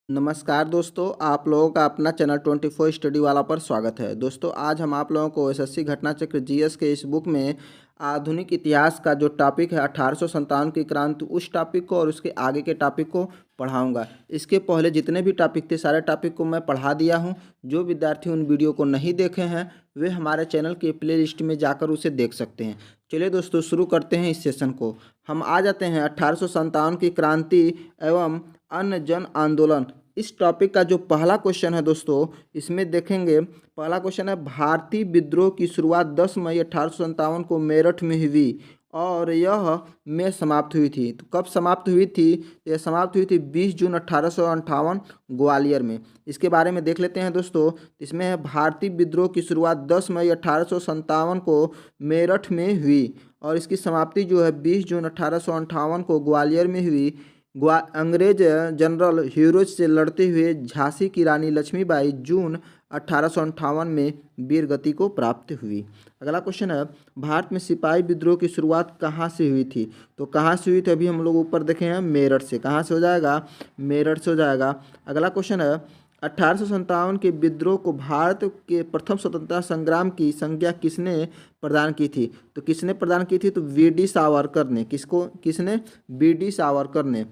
नमस्कार दोस्तों, आप लोगों का अपना चैनल 24 स्टडी वाला पर स्वागत है। दोस्तों, आज हम आप लोगों को एसएससी घटना चक्र जीएस के इस बुक में आधुनिक इतिहास का जो टॉपिक है 1857 की क्रांति, उस टॉपिक को और उसके आगे के टॉपिक को पढ़ाऊंगा। इसके पहले जितने भी टॉपिक थे सारे टॉपिक को मैं पढ़ा दिया हूं। जो विद्यार्थी उन वीडियो को नहीं देखे हैं वे हमारे चैनल के प्ले लिस्ट में जाकर उसे देख सकते हैं। चलिए दोस्तों, शुरू करते हैं इस सेशन को। हम आ जाते हैं 1857 की क्रांति एवं अन्य जन आंदोलन। इस टॉपिक का जो पहला क्वेश्चन है दोस्तों, इसमें देखेंगे पहला क्वेश्चन है भारतीय विद्रोह की शुरुआत 10 मई 1857 को मेरठ में हुई और यह में समाप्त हुई थी। तो कब समाप्त हुई थी? यह समाप्त हुई थी 20 जून 1858 ग्वालियर में। इसके बारे में देख लेते हैं दोस्तों। इसमें है भारतीय विद्रोह की शुरुआत 10 मई 1857 को मेरठ में हुई और इसकी समाप्ति जो है 20 जून 1858 को ग्वालियर में हुई। अंग्रेज जनरल ह्यूरोज से लड़ते हुए झांसी की रानी लक्ष्मीबाई जून 1858 में वीर गति को प्राप्त हुई। अगला क्वेश्चन है भारत में सिपाही विद्रोह की शुरुआत कहाँ से हुई थी? तो कहाँ से हुई थी अभी हम लोग ऊपर देखे हैं, मेरठ से। कहाँ से हो जाएगा? मेरठ से हो जाएगा। अगला क्वेश्चन है 1857 के विद्रोह को भारत के प्रथम स्वतंत्रता संग्राम की संज्ञा किसने प्रदान की थी? तो किसने प्रदान की थी? तो वी.डी. सावरकर ने। किसने? वी.डी. सावरकर ने।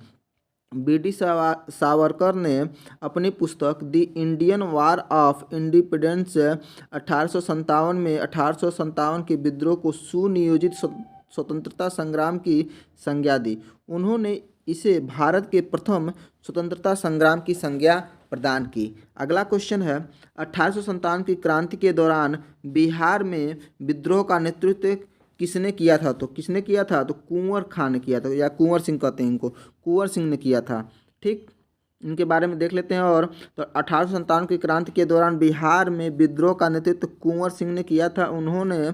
वी.डी. सावरकर ने अपनी पुस्तक the Indian war of independence 1857 में 1857 के विद्रोह को सुनियोजित स्वतंत्रता संग्राम की संज्ञा दी। उन्होंने इसे भारत के प्रथम स्वतंत्रता संग्राम की संज्ञा प्रदान की। अगला क्वेश्चन है 1857 की क्रांति के दौरान बिहार में विद्रोह का नेतृत्व किसने किया था? तो किसने किया था? तो कुंवर खां ने किया था, या कुंवर सिंह कहते हैं इनको, कुंवर सिंह ने किया था। ठीक, इनके बारे में देख लेते हैं। और तो 1857 की क्रांति के दौरान बिहार में विद्रोह का नेतृत्व कुंवर सिंह ने किया था। उन्होंने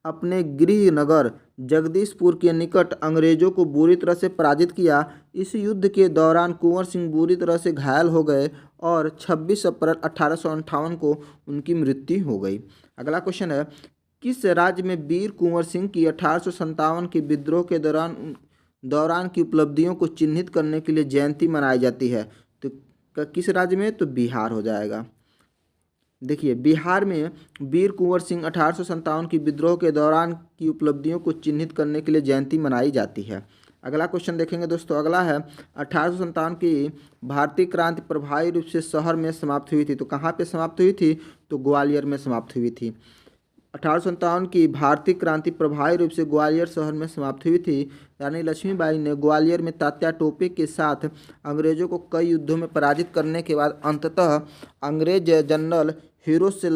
अपने गृह नगर जगदीशपुर के निकट अंग्रेजों को बुरी तरह से पराजित किया। इस युद्ध के दौरान कुंवर सिंह बुरी तरह से घायल हो गए और 26 अप्रैल 1858 को उनकी मृत्यु हो गई। अगला क्वेश्चन है किस राज्य में वीर कुंवर सिंह की 1857 के विद्रोह के दौरान की उपलब्धियों को चिन्हित करने के लिए जयंती मनाई जाती है? तो किस राज्य में? तो बिहार हो जाएगा। देखिए, बिहार में वीर कुंवर सिंह 1857 की विद्रोह के दौरान की उपलब्धियों को चिन्हित करने के लिए जयंती मनाई जाती है। अगला क्वेश्चन देखेंगे दोस्तों। अगला है 1857 की भारतीय क्रांति प्रभावी रूप से शहर में समाप्त हुई थी। तो कहाँ पे समाप्त हुई थी? तो ग्वालियर में समाप्त हुई थी। 1857 की भारतीय क्रांति प्रभावी रूप से ग्वालियर शहर में समाप्त हुई थी। रानी लक्ष्मीबाई ने ग्वालियर में तात्या टोपे के साथ अंग्रेजों को कई युद्धों में पराजित करने के बाद अंततः अंग्रेज जनरल ह्यूरोज से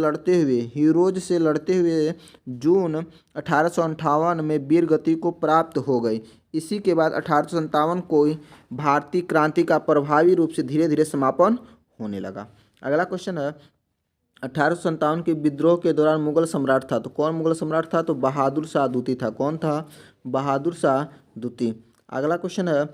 लड़ते हुए जून 1858 में वीर गति को प्राप्त हो गई। इसी के बाद 1857 को भारतीय क्रांति का प्रभावी रूप से धीरे धीरे समापन होने लगा। अगला क्वेश्चन है 1857 के विद्रोह के दौरान मुगल सम्राट था। तो कौन मुगल सम्राट था? तो बहादुर शाह दूती था। कौन था? बहादुर शाह दूती। अगला क्वेश्चन है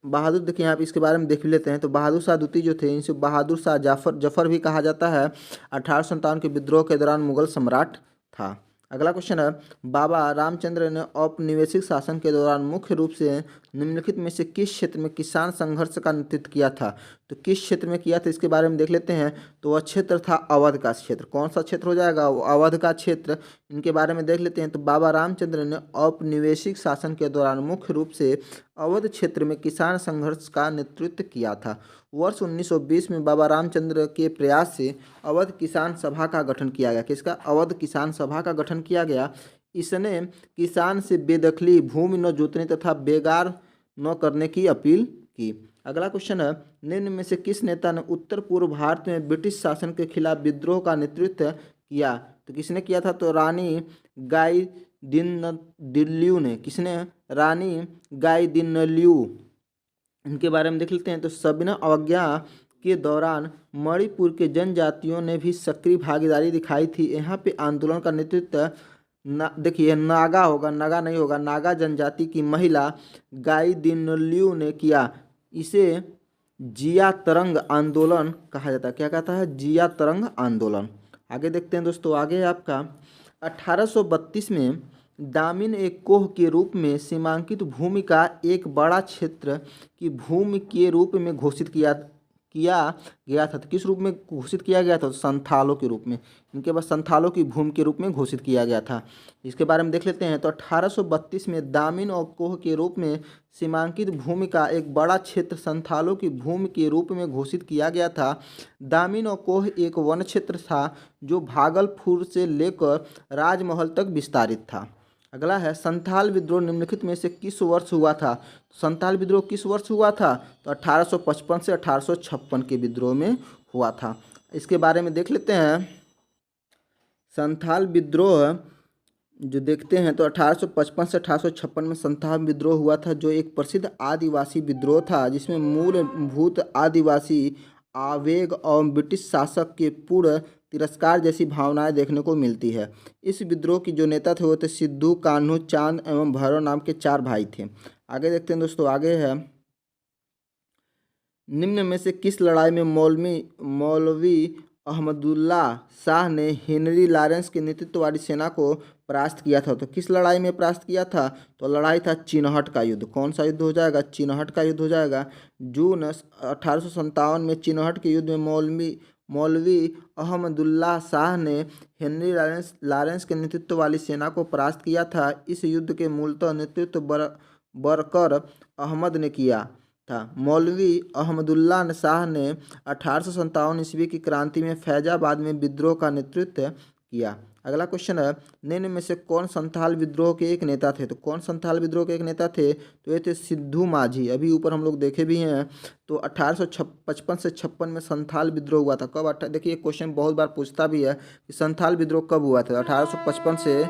बहादुर, देखिए यहाँ पे इसके बारे में देख लेते हैं। तो बहादुर शाह दूती जो थे, इनसे बहादुर शाह जफर भी कहा जाता है। 1857 के विद्रोह के दौरान मुगल सम्राट था। अगला क्वेश्चन है बाबा रामचंद्र ने औपनिवेशिक शासन के दौरान मुख्य रूप से निम्नलिखित में से किस क्षेत्र में किसान संघर्ष का नेतृत्व किया था? तो किस क्षेत्र में किया था इसके बारे में देख लेते हैं। तो वह क्षेत्र था अवध का क्षेत्र। कौन सा क्षेत्र हो जाएगा? अवध का क्षेत्र। इनके बारे में देख लेते हैं। तो बाबा रामचंद्र ने औपनिवेशिक शासन के दौरान मुख्य रूप से अवध क्षेत्र में किसान संघर्ष का नेतृत्व किया था। वर्ष 1920 में बाबा रामचंद्र के प्रयास से अवध किसान सभा का गठन किया गया। किसका? अवध किसान सभा का गठन किया गया। इसने किसान से बेदखली, भूमि न जोतने तथा बेगार न करने की अपील की। अगला क्वेश्चन है निम्न में से किस नेता ने उत्तर पूर्व भारत में ब्रिटिश शासन के खिलाफ विद्रोह का नेतृत्व किया? तो किसने किया था? तो रानी गाइदिन्यू ने। किसने? रानी गाइदिन्यू। इनके बारे में देख लेते हैं। तो सविनय अवज्ञा के दौरान मणिपुर के जनजातियों ने भी सक्रिय भागीदारी दिखाई थी। यहाँ पे आंदोलन का नेतृत्व देखिए नागा होगा, नागा नहीं होगा, नागा जनजाति की महिला गाइदिन्यू ने किया। इसे जिया तरंग आंदोलन कहा जाता है। क्या कहता है? जिया तरंग आंदोलन। आगे देखते हैं दोस्तों। आगे आपका 1832 में दामिन एक कोह के रूप में सीमांकित भूमि का एक बड़ा क्षेत्र की भूमि के रूप में घोषित किया गया था। तो किस रूप में घोषित किया गया था? तो संथालों के रूप में। इनके बाद संथालों की भूमि के रूप में घोषित किया गया था। इसके बारे में देख लेते हैं। तो 1832 में दामिन और कोह के रूप में सीमांकित भूमि का एक बड़ा क्षेत्र संथालों की भूमि के रूप में घोषित किया गया था। दामिन और कोह एक वन क्षेत्र था जो भागलपुर से लेकर राजमहल तक विस्तारित था। अगला है संथाल विद्रोह निम्नलिखित में से किस वर्ष हुआ था? संथाल विद्रोह किस वर्ष हुआ था? तो 1855 से 1856 के विद्रोह में हुआ था। इसके बारे में देख लेते हैं। संथाल विद्रोह जो देखते हैं तो 1855 से 1856 में संथाल विद्रोह हुआ था, जो एक प्रसिद्ध आदिवासी विद्रोह था जिसमें मूलभूत आदिवासी आवेग और ब्रिटिश शासक के पूर्ण तिरस्कार जैसी भावनाएं देखने को मिलती है। इस विद्रोह की जो नेता थे वो थे सिद्धू, कान्हू, चांद एवं भैरव नाम के 4 भाई थे। आगे देखते हैं दोस्तों। आगे है निम्न में से किस लड़ाई में मौलवी अहमदुल्ला शाह ने हेनरी लॉरेंस के नेतृत्व वाली सेना को परास्त किया था? तो किस लड़ाई में परास्त किया था? तो लड़ाई था चिनहट का युद्ध। कौन सा युद्ध हो जाएगा? चिनहट का युद्ध हो जाएगा। जून 1857 में चिनहट के युद्ध में मौलवी अहमदुल्ला शाह ने हेनरी लॉरेंस के नेतृत्व वाली सेना को परास्त किया था। इस युद्ध के मूलतः नेतृत्व बरकर अहमद ने किया था। मौलवी अहमदुल्ला शाह ने 1857 ईस्वी की क्रांति में फैजाबाद में विद्रोह का नेतृत्व किया। अगला क्वेश्चन है निम्न में से कौन संथाल विद्रोह के एक नेता थे? तो कौन संथाल विद्रोह के एक नेता थे? तो ये थे सिद्धू माझी। अभी ऊपर हम लोग देखे भी हैं। तो 1855 से 56 में संथाल विद्रोह हुआ था। कब? देखिए क्वेश्चन बहुत बार पूछता भी है कि संथाल विद्रोह कब हुआ था? 1855 से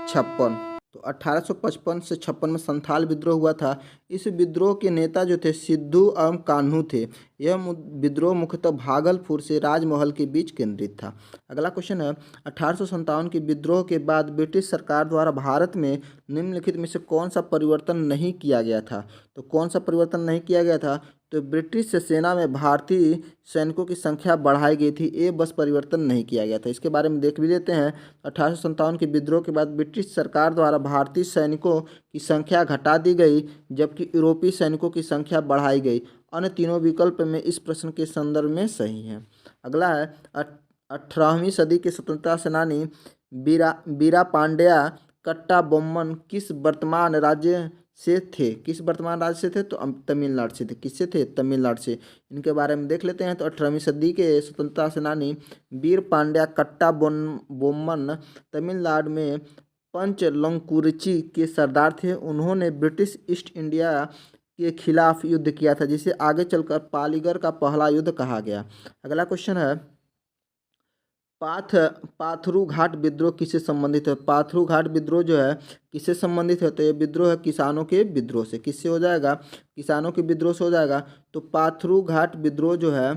56। तो 1855 से 56 में संथाल विद्रोह हुआ था। इस विद्रोह के नेता जो थे सिद्धू एवं कान्हू थे। यह विद्रोह मुख्यतः भागलपुर से राजमहल के बीच केंद्रित था। अगला क्वेश्चन है 1857 के विद्रोह के बाद ब्रिटिश सरकार द्वारा भारत में निम्नलिखित में से कौन सा परिवर्तन नहीं किया गया था? तो कौन सा परिवर्तन नहीं किया गया था? तो ब्रिटिश सेना में भारतीय सैनिकों की संख्या बढ़ाई गई थी। ये बस परिवर्तन नहीं किया गया था। इसके बारे में देख भी लेते हैं। 1857 के विद्रोह के बाद ब्रिटिश सरकार द्वारा भारतीय सैनिकों की संख्या घटा दी गई, जबकि यूरोपीय सैनिकों की संख्या बढ़ाई गई। अन्य तीनों विकल्प में इस प्रश्न के संदर्भ में सही हैं। अगला है 18वीं सदी के स्वतंत्रता सेनानी बीरा पांड्या कट्टा बोम्मन किस वर्तमान राज्य से थे? किस वर्तमान राज्य से थे? तो तमिलनाडु से थे। किससे थे? तमिलनाडु से। इनके बारे में देख लेते हैं। तो 18वीं सदी के स्वतंत्रता सेनानी वीर पांड्या कट्टा बोम्मन तमिलनाडु में पंचलंकुरिची के सरदार थे। उन्होंने ब्रिटिश ईस्ट इंडिया के खिलाफ युद्ध किया था, जिसे आगे चलकर पालीगढ़ का पहला युद्ध कहा गया। अगला क्वेश्चन है पाथरू घाट विद्रोह किससे संबंधित है? पाथरू घाट विद्रोह जो है किससे संबंधित है? तो ये विद्रोह है किसानों के विद्रोह से। किससे हो जाएगा? किसानों के विद्रोह से हो जाएगा। तो पाथरू घाट विद्रोह जो है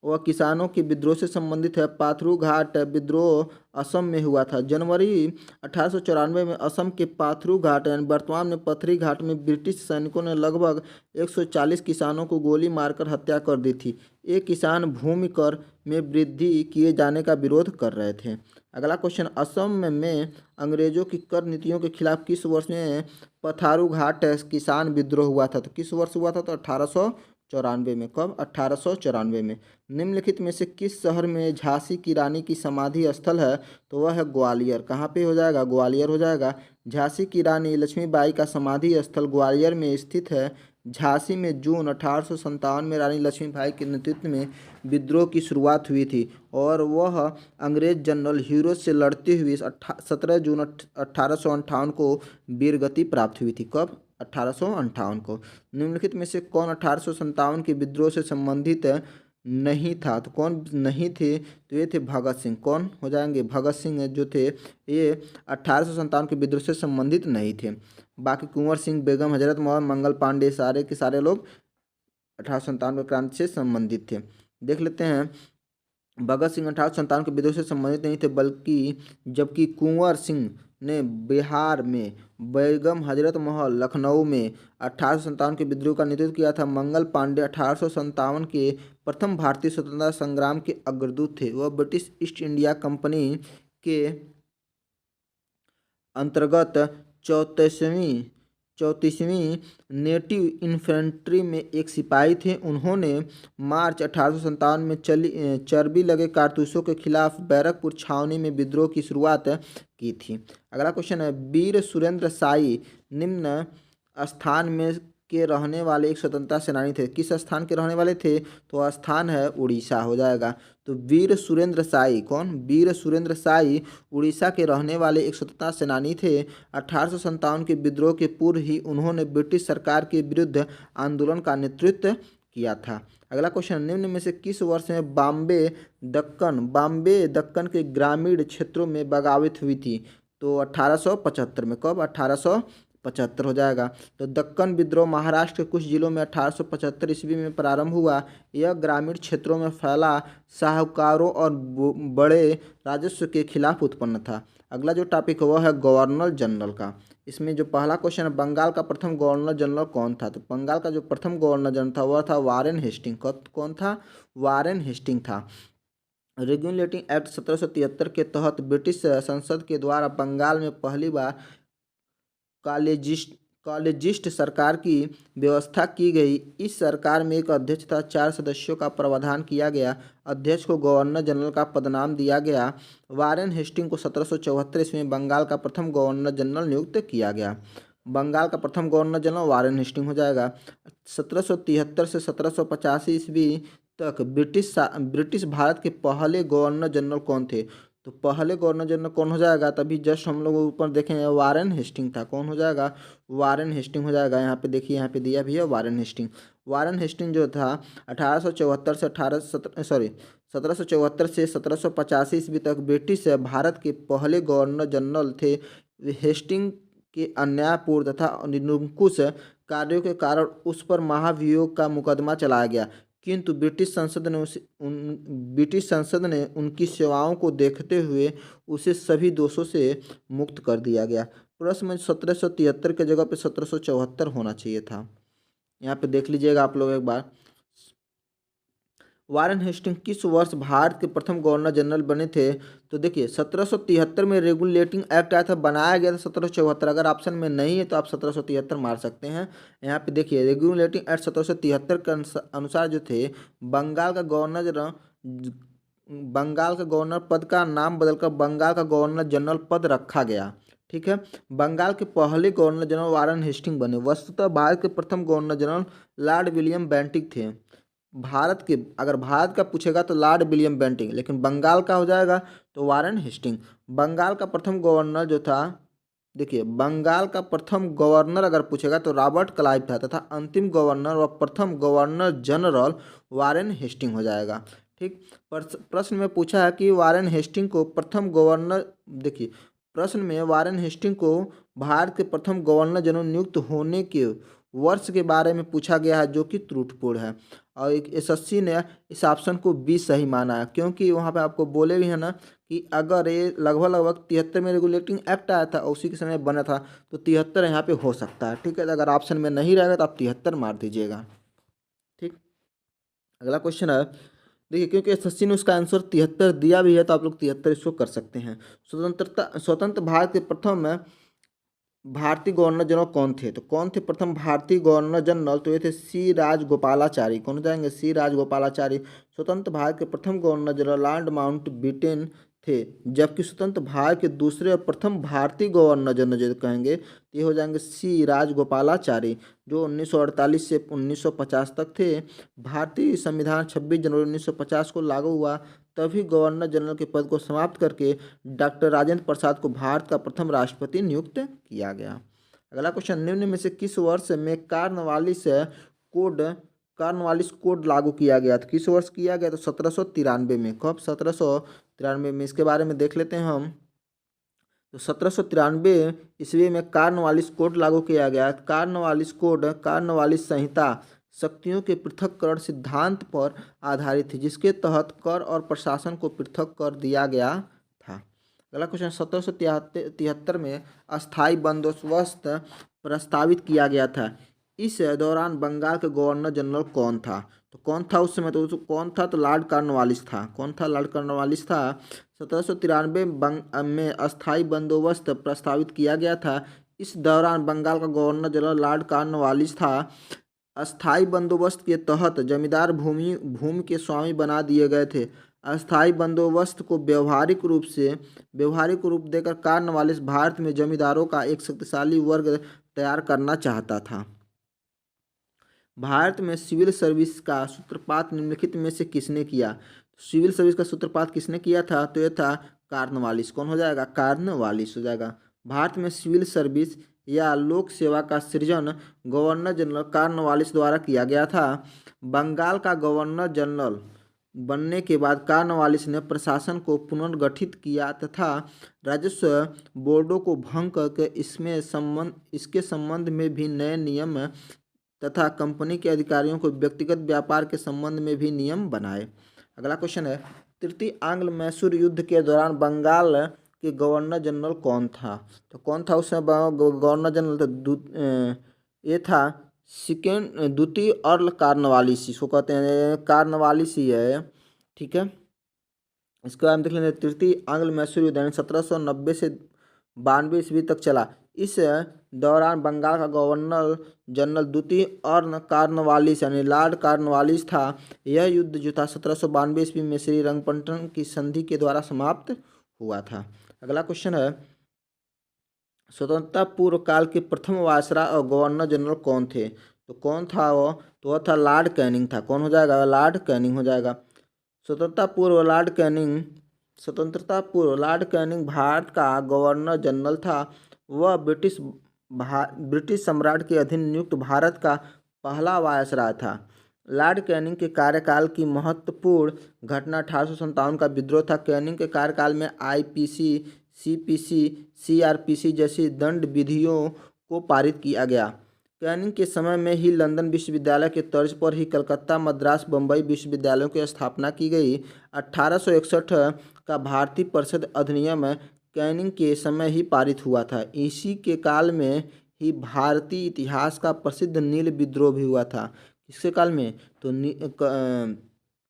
वह किसानों के विद्रोह से संबंधित है। पाथरू घाट विद्रोह असम में हुआ था। जनवरी 1894 में असम के पाथरू घाट यानी वर्तमान में पथरी घाट में ब्रिटिश सैनिकों ने लगभग 140 किसानों को गोली मारकर हत्या कर दी थी। ये किसान भूमि कर में वृद्धि किए जाने का विरोध कर रहे थे। अगला क्वेश्चन असम में अंग्रेजों की कर नीतियों के खिलाफ किस वर्ष में पथारू घाट किसान विद्रोह हुआ था? तो किस वर्ष हुआ था? तो 1894 में। कब? 1894 में। निम्नलिखित में से किस शहर में झांसी की रानी की समाधि स्थल है? तो वह है ग्वालियर। कहाँ पे हो जाएगा? ग्वालियर हो जाएगा। झांसी की रानी लक्ष्मीबाई का समाधि स्थल ग्वालियर में स्थित है। झांसी में जून 1857 में रानी लक्ष्मीबाई के नेतृत्व में विद्रोह की शुरुआत हुई थी और वह अंग्रेज जनरल ह्यूरो से लड़ते हुए 17 जून 1858 को वीरगति प्राप्त हुई थी। कब? 1858 को। निम्नलिखित में से कौन 1857 के विद्रोह से संबंधित नहीं था? तो कौन नहीं थे? तो ये थे भगत सिंह। कौन हो जाएंगे? भगत सिंह जो थे ये 1857 के विद्रोह से संबंधित नहीं थे। बाकी कुंवर सिंह, बेगम हजरत मोहम्मद, मंगल पांडे सारे के सारे लोग 1857 क्रांति से संबंधित थे। देख लेते हैं। भगत सिंह 1857 के विद्रोह से संबंधित नहीं थे, बल्कि जबकि कुंवर सिंह ने बिहार में, बेगम हजरत महल लखनऊ में 1857 के विद्रोह का नेतृत्व किया था। मंगल पांडे 1857 के प्रथम भारतीय स्वतंत्रता संग्राम के अग्रदूत थे। वह ब्रिटिश ईस्ट इंडिया कंपनी के अंतर्गत 34वीं 34वीं नेटिव इन्फेंट्री में एक सिपाही थे। उन्होंने मार्च 1857 में चर्बी लगे कारतूसों के खिलाफ बैरकपुर छावनी में विद्रोह की शुरुआत की थी। अगला क्वेश्चन है, वीर सुरेंद्र साई निम्न स्थान में के रहने वाले एक स्वतंत्रता सेनानी थे। किस स्थान के रहने वाले थे? तो स्थान है उड़ीसा हो जाएगा। तो वीर सुरेंद्र साई कौन? वीर सुरेंद्र साई उड़ीसा के रहने वाले एक स्वतंत्रता सेनानी थे। 1857 के विद्रोह के पूर्व ही उन्होंने ब्रिटिश सरकार के विरुद्ध आंदोलन का नेतृत्व किया था। अगला क्वेश्चन, निम्न में से किस वर्ष में बॉम्बे दक्कन के ग्रामीण क्षेत्रों में बगावत हुई थी? तो 1875 में। कब? 1875 हो जाएगा। तो दक्कन विद्रोह महाराष्ट्र के कुछ जिलों में 1875 ईस्वी में प्रारंभ हुआ। यह ग्रामीण क्षेत्रों में फैला साहूकारों और बड़े राजस्व के खिलाफ उत्पन्न था। अगला जो टॉपिक है वह है गवर्नर जनरल का। इसमें जो पहला क्वेश्चन है, बंगाल का प्रथम गवर्नर जनरल कौन था? तो बंगाल का जो प्रथम गवर्नर जनरल था वह था वारेन हेस्टिंग। कौन था? वारेन हेस्टिंग था। रेगुलेटिंग एक्ट 1773 के तहत ब्रिटिश संसद के द्वारा बंगाल में पहली बार कॉलेजिस्ट सरकार की व्यवस्था की गई। इस सरकार में एक अध्यक्ष तथा 4 सदस्यों का प्रावधान किया गया। अध्यक्ष को गवर्नर जनरल का पदनाम दिया गया। वारेन हेस्टिंग को 1774 ईस्वी में बंगाल का प्रथम गवर्नर जनरल नियुक्त किया गया। बंगाल का प्रथम गवर्नर जनरल वारेन हेस्टिंग हो जाएगा। 1773 से 1785 ईस्वी तक ब्रिटिश भारत के पहले गवर्नर जनरल कौन थे? तो पहले गवर्नर जनरल कौन हो जाएगा? तभी जस्ट हम लोग ऊपर देखें वारेन हेस्टिंग था। कौन हो जाएगा? वारेन हेस्टिंग हो जाएगा। यहाँ पे देखिए, यहाँ पे दिया भी है वारेन हेस्टिंग। वारेन हेस्टिंग जो था 1774 से 1785 ईस्वी तक ब्रिटिश भारत के पहले गवर्नर जनरल थे। हेस्टिंग के अन्यायपूर्ण तथा निरंकुश कार्यों के कारण उस पर महाभियोग का मुकदमा चलाया गया, किंतु ब्रिटिश संसद ने उनकी सेवाओं को देखते हुए उसे सभी दोषों से मुक्त कर दिया गया। प्रश्न में 1773 के जगह पे 1774 होना चाहिए था। यहाँ पे देख लीजिएगा आप लोग एक बार। वारेन हेस्टिंग किस वर्ष भारत के प्रथम गवर्नर जनरल बने थे? तो देखिए 1773 में रेगुलेटिंग एक्ट आया था, बनाया गया था 1774। अगर ऑप्शन में नहीं है तो आप 1773 मार सकते हैं। यहाँ पे देखिए रेगुलेटिंग एक्ट 1773 के अनुसार जो थे बंगाल का गवर्नर पद का नाम बदलकर बंगाल का गवर्नर जनरल पद रखा गया। ठीक है। बंगाल के पहले गवर्नर जनरल वारेन हेस्टिंग बने। वस्तुतः भारत के प्रथम governor general Lord William Bentinck थे। अगर भारत का पूछेगा तो लॉर्ड विलियम बेंटिक, लेकिन बंगाल का हो जाएगा तो वारेन हेस्टिंग। बंगाल का प्रथम गवर्नर जो था, देखिए बंगाल का प्रथम गवर्नर अगर पूछेगा तो रॉबर्ट क्लाइव था, तथा अंतिम गवर्नर व प्रथम गवर्नर जनरल वारेन हेस्टिंग हो जाएगा। ठीक। प्रश्न में पूछा है कि वारेन हेस्टिंग को प्रथम गवर्नर, देखिए प्रश्न में वारेन हेस्टिंग को भारत के प्रथम गवर्नर जनरल नियुक्त होने के वर्ष के बारे में पूछा गया है, जो कि त्रुटिपूर्ण है। और एक एसएससी ने इस ऑप्शन को बी सही माना है, क्योंकि वहाँ पे आपको बोले भी है ना कि अगर ये लगभग 73 में रेगुलेटिंग एक्ट आया था उसी के समय बना था, तो 73 यहाँ पे हो सकता है। ठीक है। तो अगर ऑप्शन में नहीं रहेगा तो आप 73 मार दीजिएगा। ठीक। अगला क्वेश्चन है, देखिए क्योंकि एसएससी ने उसका आंसर 73 दिया भी है तो आप लोग 73 इसको कर सकते हैं। स्वतंत्र भारत के प्रथम भारतीय गवर्नर जनरल कौन थे? तो कौन थे प्रथम भारतीय गवर्नर जनरल? तो ये थे सी राजगोपालाचारी। कौन हो जाएंगे? सी राजगोपालाचारी। स्वतंत्र भारत के प्रथम गवर्नर जनरल लॉर्ड माउंटबेटन थे, जबकि स्वतंत्र भारत के दूसरे और प्रथम भारतीय गवर्नर जनरल जो कहेंगे तो ये हो जाएंगे सी राजगोपालाचारी, जो 1948 से 1950 तक थे। भारतीय संविधान 26 जनवरी 1950 को लागू हुआ, तभी गवर्नर जनरल के पद को समाप्त करके डॉक्टर राजेंद्र प्रसाद को भारत का प्रथम राष्ट्रपति नियुक्त किया गया। अगला क्वेश्चन, निम्न में से किस वर्ष में कॉर्नवालिस कोड लागू किया गया? तो किस वर्ष किया गया? तो 1793 में। कब? 1793 में। इसके बारे में देख लेते हैं हम। तो 1793 ईस्वी में कॉर्नवालिस कोड लागू किया गया। कॉर्नवालिस संहिता शक्तियों के पृथक्करण सिद्धांत पर आधारित थी, जिसके तहत कर और प्रशासन को पृथक कर दिया गया था। अगला क्वेश्चन, 1773 में अस्थायी बंदोबस्त प्रस्तावित किया गया था। इस दौरान बंगाल के गवर्नर जनरल कौन था? तो कौन था उस समय? तो कौन था? तो लॉर्ड कॉर्नवालिस था। कौन था? लॉर्ड कॉर्नवालिस था। 1793 में अस्थायी बंदोबस्त प्रस्तावित किया गया था। इस दौरान बंगाल का गवर्नर जनरल लॉर्ड कॉर्नवालिस था। अस्थायी बंदोबस्त के तहत जमींदार भूमि भूमि के स्वामी बना दिए गए थे। अस्थायी बंदोबस्त को व्यवहारिक रूप देकर कॉर्नवालिस भारत में जमींदारों का एक शक्तिशाली वर्ग तैयार करना चाहता था। भारत में सिविल सर्विस का सूत्रपात निम्नलिखित में से किसने किया? सिविल सर्विस का सूत्रपात किसने किया था? तो यह था कॉर्नवालिस। कौन हो जाएगा? कॉर्नवालिस हो जाएगा। भारत में सिविल सर्विस या लोक सेवा का सृजन गवर्नर जनरल कॉर्नवालिस द्वारा किया गया था। बंगाल का गवर्नर जनरल बनने के बाद कॉर्नवालिस ने प्रशासन को पुनर्गठित किया तथा राजस्व बोर्डों को भंग करके इसके संबंध में भी नए नियम तथा कंपनी के अधिकारियों को व्यक्तिगत व्यापार के संबंध में भी नियम बनाए। अगला क्वेश्चन है, तृतीय आंग्ल मैसूर युद्ध के दौरान बंगाल के गवर्नर जनरल कौन था? तो कौन था उसमें गवर्नर जनरल? तो ये था द्वितीय अर्ल कॉर्नवालिस, इसको कहते हैं कॉर्नवालिस ही है। ठीक है, इसके बाद हम देख लेंगे तृतीय आंग्ल मैसूर युद्ध 1790 से 92 ईस्वी तक चला। इस दौरान बंगाल का गवर्नर जनरल द्वितीय अर्ल कॉर्नवालिस यानी लॉर्ड कॉर्नवालिस था। यह युद्ध जो था 1792 ईस्वी में श्रीरंगपट्टन की संधि के द्वारा समाप्त हुआ था। अगला क्वेश्चन है, स्वतंत्रता पूर्व काल के प्रथम वायसराय और गवर्नर जनरल कौन थे? तो कौन था वो? तो वह था लॉर्ड कैनिंग था। कौन हो जाएगा? लॉर्ड कैनिंग हो जाएगा। स्वतंत्रता पूर्व लॉर्ड कैनिंग भारत का गवर्नर जनरल था। वह ब्रिटिश सम्राट के अधीन नियुक्त भारत का पहला वायसराय था। लॉर्ड कैनिंग के कार्यकाल की महत्वपूर्ण घटना 1857 का विद्रोह था। कैनिंग के कार्यकाल में आईपीसी, सीपीसी, सीआरपीसी जैसी दंड विधियों को पारित किया गया। कैनिंग के समय में ही लंदन विश्वविद्यालय के तर्ज पर ही कलकत्ता, मद्रास, बम्बई विश्वविद्यालयों की स्थापना की गई। 1861 का भारतीय परिषद अधिनियम कैनिंग के समय ही पारित हुआ था। इसी के काल में ही भारतीय इतिहास का प्रसिद्ध नील विद्रोह भी हुआ था। किसके काल में? तो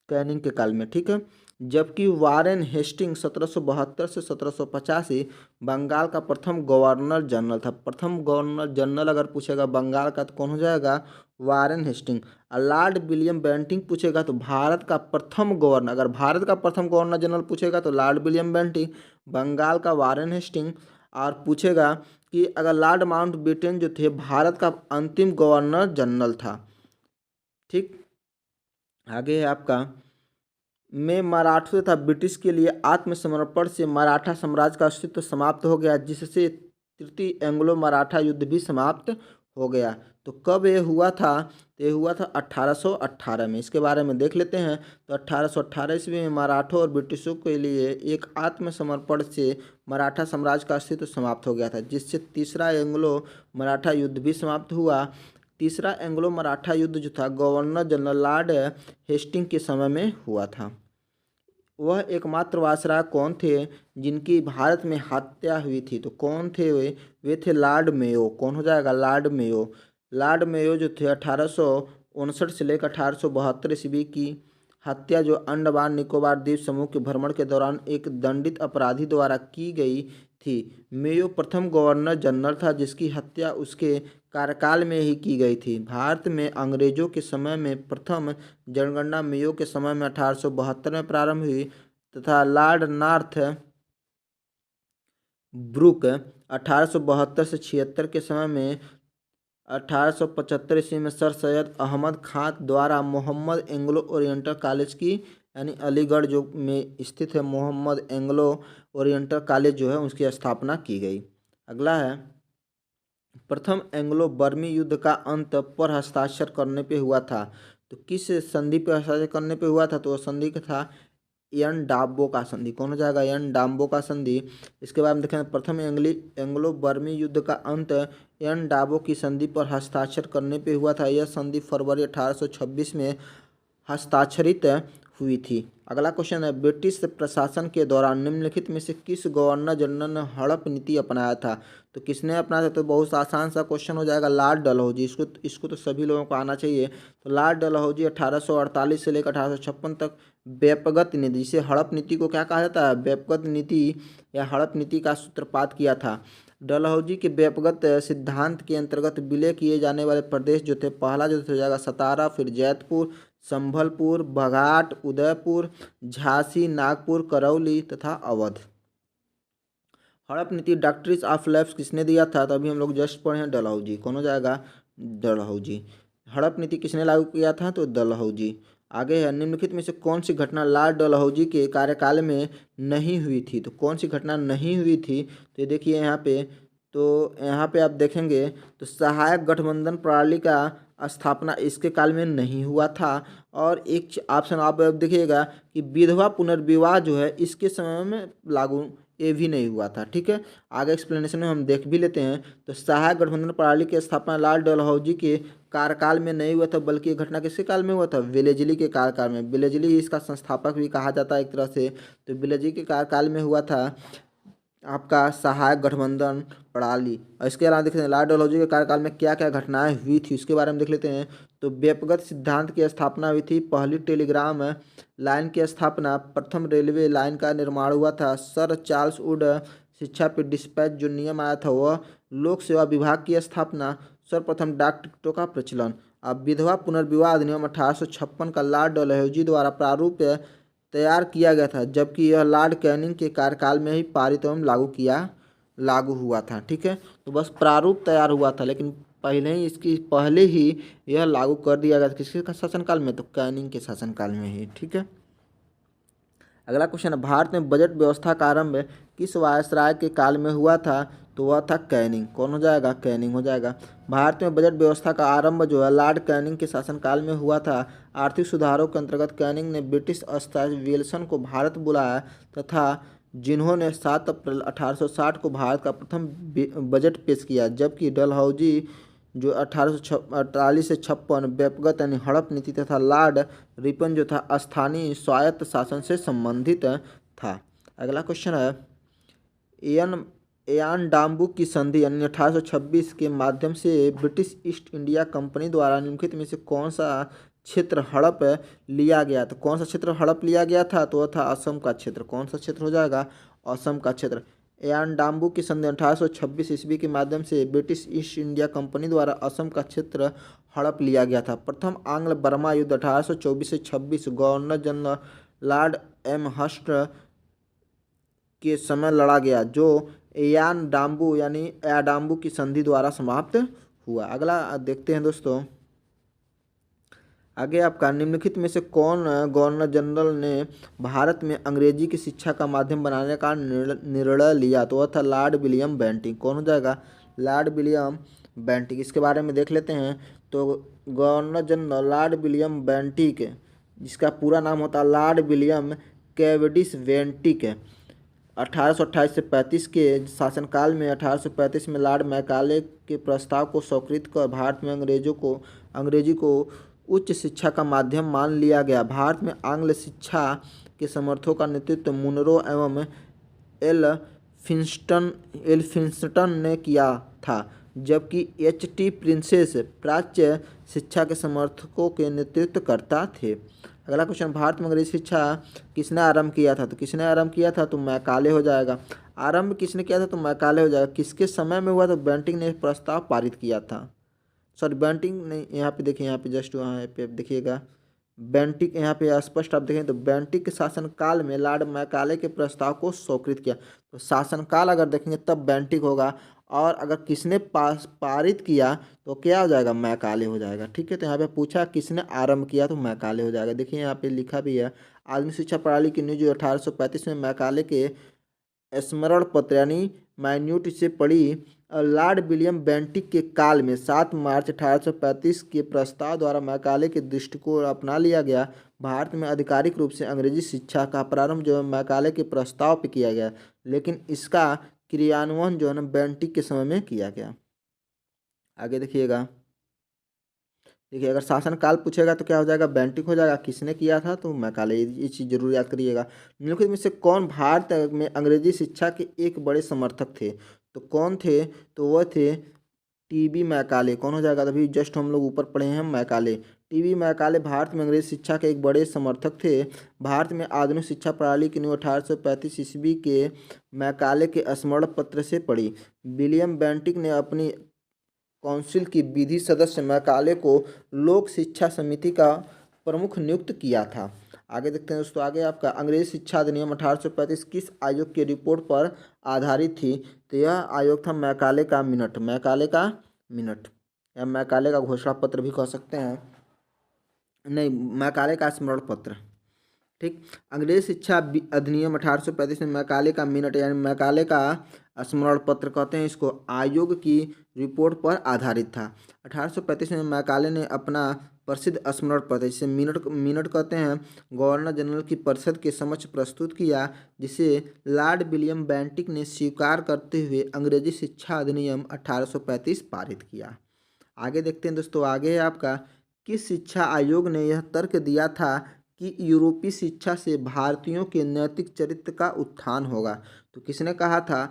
कैनिंग के काल में। ठीक है, जबकि वारेन हेस्टिंग्स 1772 से 1785 बंगाल का प्रथम गवर्नर जनरल था। प्रथम गवर्नर जनरल अगर पूछेगा बंगाल का तो कौन हो जाएगा? Warren Hasting. और लॉर्ड विलियम बेंटिंग पूछेगा तो भारत का प्रथम गवर्नर, अगर भारत का प्रथम गवर्नर जनरल पूछेगा तो लॉर्ड विलियम बेंटिंग, बंगाल का वारेन हेस्टिंग। और पूछेगा कि अगर लॉर्ड माउंटबेटन जो थे भारत का अंतिम गवर्नर जनरल था। ठीक, आगे है आपका, में मराठों तथा ब्रिटिश के लिए आत्मसमर्पण से मराठा साम्राज्य का अस्तित्व समाप्त हो गया, जिससे तृतीय एंग्लो मराठा युद्ध भी समाप्त हो गया। तो कब ये हुआ था? तो ये हुआ था 1818 में। इसके बारे में देख लेते हैं। तो 1818 ईस्वी में मराठों और ब्रिटिशों के लिए एक आत्मसमर्पण से मराठा साम्राज्य का अस्तित्व समाप्त हो गया था, जिससे तीसरा एंग्लो मराठा युद्ध भी समाप्त हुआ। तीसरा एंग्लो मराठा युद्ध जो था गवर्नर जनरल लॉर्ड हेस्टिंग के समय में हुआ था। वह एकमात्र वायसराय कौन थे जिनकी भारत में हत्या हुई थी? तो कौन थे वे थे लॉर्ड मेयो। कौन हो जाएगा? Lord Mayo. लॉर्ड मेयो जो थे 1859 से लेकर 1872 ईस्वी की हत्या जो अंडमान निकोबार द्वीप समूह के भ्रमण के दौरान एक दंडित अपराधी द्वारा की गई थी। मेयो प्रथम गवर्नर जनरल था जिसकी हत्या उसके कार्यकाल में ही की गई थी। भारत में अंग्रेजों के समय में प्रथम जनगणना मेयो के समय में 1872 में प्रारंभ हुई तथा लॉर्ड नॉर्थ ब्रुक 1872 से 76 के समय में 1875 ईस्वी में सर सैयद अहमद खान द्वारा मोहम्मद एंग्लो ओरिएंटल कॉलेज की, यानी अलीगढ़ जो में स्थित है मोहम्मद एंग्लो ओरिएंटल कॉलेज जो है उसकी स्थापना की गई। अगला है, प्रथम एंग्लो बर्मी युद्ध का अंत पर हस्ताक्षर करने पे हुआ था। तो किस संधि पर हस्ताक्षर करने पे हुआ था? तो वह संधि का था एन डाम्बो का संधि। कौन हो जाएगा? एन डाम्बो का संधि। इसके बाद हम देखेंगे प्रथम एंग्लो बर्मी युद्ध का अंत एन डाम्बो की संधि पर हस्ताक्षर करने पे हुआ था। यह संधि फरवरी 1826 में हस्ताक्षरित हुई थी। अगला क्वेश्चन है, ब्रिटिश प्रशासन के दौरान निम्नलिखित में से किस गवर्नर जनरल ने हड़प नीति अपनाया था? तो किसने अपनाया था? तो बहुत आसान सा क्वेश्चन हो जाएगा, लॉर्ड डलहौजी। इसको तो सभी लोगों को आना चाहिए। तो लॉर्ड डलहौजी 1848 से लेकर 1856 तक व्यापगत नीति, जिसे हड़प नीति को क्या कहा जाता है? व्यापगत नीति या हड़प नीति का सूत्रपात किया था। डलहौजी के व्यक्तिगत सिद्धांत के अंतर्गत विलय किए जाने वाले प्रदेश जो थे, पहला जो हो जाएगा सतारा, फिर जैतपुर, संभलपुर, बघाट, उदयपुर, झांसी, नागपुर, करौली तथा अवध। हड़प नीति डॉक्ट्रिन ऑफ लैप्स किसने दिया था? तो अभी हम लोग जस्ट पढ़े हैं डलहौजी। कौन हो जाएगा? डलहौजी। हड़प नीति किसने लागू किया था? तो डलहौजी। आगे है, निम्नलिखित में से कौन सी घटना लॉर्ड डलहौजी के कार्यकाल में नहीं हुई थी? तो कौन सी घटना नहीं हुई थी? तो ये देखिए यहाँ पे, तो यहाँ पे आप देखेंगे तो सहायक गठबंधन प्रणाली का स्थापना इसके काल में नहीं हुआ था। और एक ऑप्शन आप देखिएगा कि विधवा पुनर्विवाह जो है इसके समय में लागू, ये भी नहीं हुआ था। ठीक है, आगे एक्सप्लेनेशन में हम देख भी लेते हैं। तो सहायक गठबंधन प्रणाली की स्थापना लॉर्ड डलहौजी के कार्यकाल में नहीं हुआ था, बल्कि ये घटना किसके काल में हुआ था? वेलेजली के कार्यकाल में। वेलेजली इसका संस्थापक भी कहा जाता है एक तरह से। तो वेलेजली के कार्यकाल में हुआ था आपका सहायक गठबंधन प्रणाली। और इसके अलावा देखते हैं लॉर्ड डलहौजी के कार्यकाल में क्या क्या घटनाएं हुई थी, उसके बारे में देख लेते हैं। तो व्यक्तिगत सिद्धांत की स्थापना हुई थी, पहली टेलीग्राम लाइन की स्थापना, प्रथम रेलवे लाइन का निर्माण हुआ था, सर चार्ल्स वुड शिक्षा पे डिस्पैच जो नियम आया था वह, लोक सेवा विभाग की स्थापना, सर्वप्रथम डाक टिकटों का प्रचलन। अब विधवा पुनर्विवाह अधिनियम 1856 का लॉर्ड डलहौजी द्वारा प्रारूप तैयार किया गया था, जबकि यह लॉर्ड कैनिंग के कार्यकाल में ही पारित एवं लागू हुआ था। ठीक है, तो बस प्रारूप तैयार हुआ था, लेकिन पहले ही यह लागू कर दिया गया था। किसके शासनकाल में? तो कैनिंग के शासनकाल में ही। ठीक है, अगला क्वेश्चन है, भारत में बजट व्यवस्था का आरंभ किस वायसराय के काल में हुआ था? तो वह था कैनिंग। कौन हो जाएगा? कैनिंग हो जाएगा। भारत में बजट व्यवस्था का आरंभ जो है लॉर्ड कैनिंग के शासनकाल में हुआ था। आर्थिक सुधारों के अंतर्गत कैनिंग ने ब्रिटिश अस्थायी विल्सन को भारत बुलाया तथा जिन्होंने 7 अप्रैल 1860 को भारत का प्रथम बजट पेश किया, जबकि डलहौजी जो 1848 से 56 व्यक्तिगत यानी हड़प नीति तथा लॉर्ड रिपन जो था स्थानीय स्वायत्त शासन से संबंधित था। अगला क्वेश्चन है, एयान डाम्बू की संधि यानी 1826 के माध्यम से ब्रिटिश ईस्ट इंडिया कंपनी द्वारा निम्नलिखित में से कौन सा क्षेत्र हड़प लिया गया? तो कौन सा क्षेत्र हड़प लिया गया था? तो वह था असम का क्षेत्र। कौन सा क्षेत्र हो जाएगा? असम का क्षेत्र। एयान डाम्बू की संधि 1826 ईस्वी के माध्यम से ब्रिटिश ईस्ट इंडिया कंपनी द्वारा असम का क्षेत्र हड़प लिया गया था। प्रथम आंग्ल बर्मा युद्ध 1824 से 26 गवर्नर जनरल लॉर्ड एम हस्ट के समय लड़ा गया, जो एयान डाम्बू यानी एडाम्बू की संधि द्वारा समाप्त हुआ। अगला देखते हैं दोस्तों, आगे आपका निम्नलिखित में से कौन गवर्नर जनरल ने भारत में अंग्रेजी की शिक्षा का माध्यम बनाने का निर्णय लिया? तो वह था लॉर्ड विलियम बेंटिंक। कौन हो जाएगा? Lord William Bentinck. इसके बारे में देख लेते हैं। तो governor general Lord William Bentinck, जिसका पूरा नाम होता है लॉर्ड विलियम कैवेडिश बेंटिक, 1828 से 35 के शासनकाल में 1835 में लॉर्ड मैकाले के प्रस्ताव को स्वीकृत कर भारत में अंग्रेजी को उच्च शिक्षा का माध्यम मान लिया गया। भारत में आंग्ल शिक्षा के समर्थकों का नेतृत्व मुनरो एवं एल्फिंस्टन ने किया था, जबकि एच.टी. प्रिंसेस प्राच्य शिक्षा के समर्थकों के नेतृत्व करता थे। अगला क्वेश्चन, भारत में अंग्रेजी शिक्षा किसने आरंभ किया था? तो किसने आरंभ किया था? तो मैकाले हो जाएगा। आरंभ किसने किया था? तो मैकाले हो जाएगा। किसके समय में हुआ? तो बेंटिक ने प्रस्ताव पारित किया था। सॉरी, बेंटिक नहीं, यहाँ पे देखिए, यहाँ पे जस्ट वहाँ पे देखिएगा बेंटिक, यहाँ पे स्पष्ट आप देखें तो बेंटिक के शासनकाल में लॉर्ड मैकाले के प्रस्ताव को स्वीकृत किया। तो शासनकाल अगर देखेंगे तब बेंटिक होगा, और अगर किसने पारित किया तो क्या हो जाएगा? मैकाले हो जाएगा। ठीक है, तो यहाँ पे पूछा किसने आरंभ किया, तो मैकाले हो जाएगा। देखिए यहाँ पे लिखा भी है, आधुनिक शिक्षा प्रणाली की नींव जो 1835 में मैकाले के स्मरण पत्र यानी माइन्यूट से पढ़ी। लॉर्ड विलियम बेंटिक के काल में 7 मार्च 1835 के प्रस्ताव द्वारा मैकाले के दृष्टिकोण अपना लिया गया। भारत में आधिकारिक रूप से अंग्रेजी शिक्षा का प्रारंभ जो है मैकाले के प्रस्ताव पे किया गया, लेकिन इसका क्रियान्वयन जो है ना बेंटिक के समय में किया गया। आगे देखिएगा, देखिए अगर शासनकाल पूछेगा तो क्या हो जाएगा? बेंटिक हो जाएगा। किसने किया था? तो मैकाले। ये चीज़ जरूर याद करिएगा। निम्नलिखित में से कौन भारत में अंग्रेजी शिक्षा के एक बड़े समर्थक थे? तो कौन थे? तो वह थे टी.बी. मैकाले। कौन हो जाएगा? अभी जस्ट हम लोग ऊपर पढ़े हैं मैकाले। टीवी मैकाले भारत में अंग्रेज शिक्षा के एक बड़े समर्थक थे। भारत में आधुनिक शिक्षा प्रणाली की नींव 1835 ईस्वी के मैकाले के स्मरण पत्र से पड़ी। विलियम बेंटिक ने अपनी काउंसिल की विधि सदस्य मैकाले को लोक शिक्षा समिति का प्रमुख नियुक्त किया था। आगे देखते हैं दोस्तों, आगे आपका अंग्रेज शिक्षा अधिनियम 1835 किस आयोग की रिपोर्ट पर आधारित थी? तो यह आयोग था मैकाले का मिनट, मैकाले का मिनट या मैकाले का घोषणा पत्र भी कह सकते हैं, नहीं मैकाले का स्मरण पत्र। ठीक, अंग्रेज शिक्षा अधिनियम 1835 में मैकाले का मिनट यानी मैकाले का स्मरण पत्र कहते हैं इसको, आयोग की रिपोर्ट पर आधारित था। 1835 में मैकाले ने अपना प्रसिद्ध स्मरण पत्र, जिसे मिनट मिनट कहते हैं, गवर्नर जनरल की परिषद के समक्ष प्रस्तुत किया, जिसे लॉर्ड विलियम बेंटिक ने स्वीकार करते हुए अंग्रेजी शिक्षा अधिनियम 1835 पारित किया। आगे देखते हैं दोस्तों, आगे है आपका किस शिक्षा आयोग ने यह तर्क दिया था कि यूरोपीय शिक्षा से भारतीयों के नैतिक चरित्र का उत्थान होगा? तो किसने कहा था,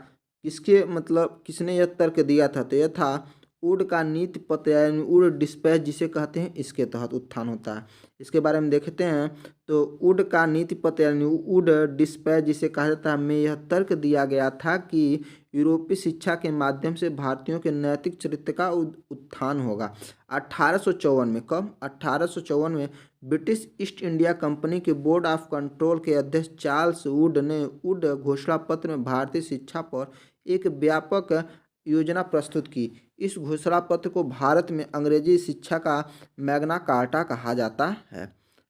किसके मतलब किसने यह तर्क दिया था? तो यह था वुड का नीति पत्र यानी वुड डिस्पैच जिसे कहते हैं, इसके तहत उत्थान होता है। इसके बारे में देखते हैं तो वुड का नीति पत्र यानी वुड डिस्पैच जिसे कहा जाता है, में यह तर्क दिया गया था कि यूरोपीय शिक्षा के माध्यम से भारतीयों के नैतिक चरित्र का उत्थान होगा। 1854 में, कब? 1854 में ब्रिटिश ईस्ट इंडिया कंपनी के बोर्ड ऑफ कंट्रोल के अध्यक्ष चार्ल्स वुड ने वुड घोषणा पत्र में भारतीय शिक्षा पर एक व्यापक योजना प्रस्तुत की। इस घोषणा पत्र को भारत में अंग्रेजी शिक्षा का मैग्ना कार्टा कहा जाता है।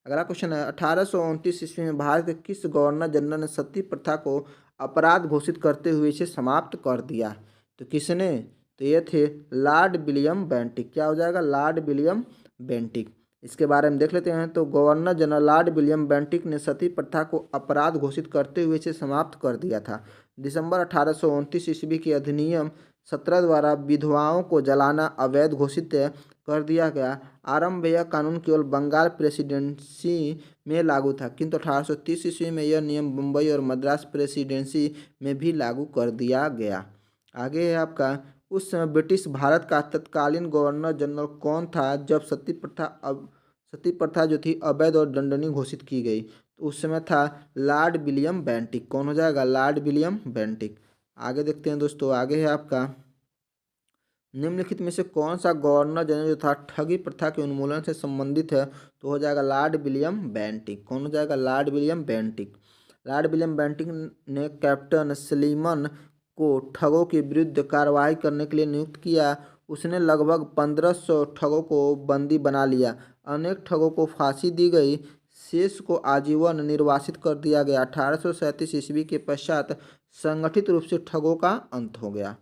अगला क्वेश्चन है, 1829 ईस्वी में भारत के किस गवर्नर जनरल ने सती प्रथा को अपराध घोषित करते हुए इसे समाप्त कर दिया? तो किसने? तो ये थे लॉर्ड विलियम बेंटिक। क्या हो जाएगा? Lord William Bentinck. इसके बारे में देख लेते हैं। तो governor general Lord William Bentinck ने सती प्रथा को अपराध घोषित करते हुए इसे समाप्त कर दिया था। दिसंबर 1829 ईस्वी के अधिनियम 17 द्वारा विधवाओं को जलाना अवैध घोषित कर दिया गया। आरंभ में यह कानून केवल बंगाल प्रेसिडेंसी में लागू था, किंतु 1830 ईस्वी में यह नियम मुंबई और मद्रास प्रेसिडेंसी में भी लागू कर दिया गया। आगे है आपका, उस समय ब्रिटिश भारत का तत्कालीन गवर्नर जनरल कौन था जब सती प्रथा जो थी अवैध और दंडनीय घोषित की गई? तो उस समय था लॉर्ड विलियम बेंटिक। कौन हो जाएगा? Lord William Bentinck. आगे देखते हैं दोस्तों, आगे है आपका निम्नलिखित में से कौन सा गवर्नर जनरल जो था ठगी प्रथा के उन्मूलन से संबंधित है? तो हो जाएगा लॉर्ड विलियम बेंटिक। कौन हो जाएगा? Lord William Bentinck. Lord William Bentinck ने कैप्टन सलीमन को ठगों के विरुद्ध कार्रवाई करने के लिए नियुक्त किया। उसने लगभग 1500 ठगों को बंदी बना लिया। अनेक ठगों को फांसी दी गई, शेष को आजीवन निर्वासित कर दिया गया। 1837 ईस्वी के पश्चात संगठित रूप से ठगों का अंत हो गया।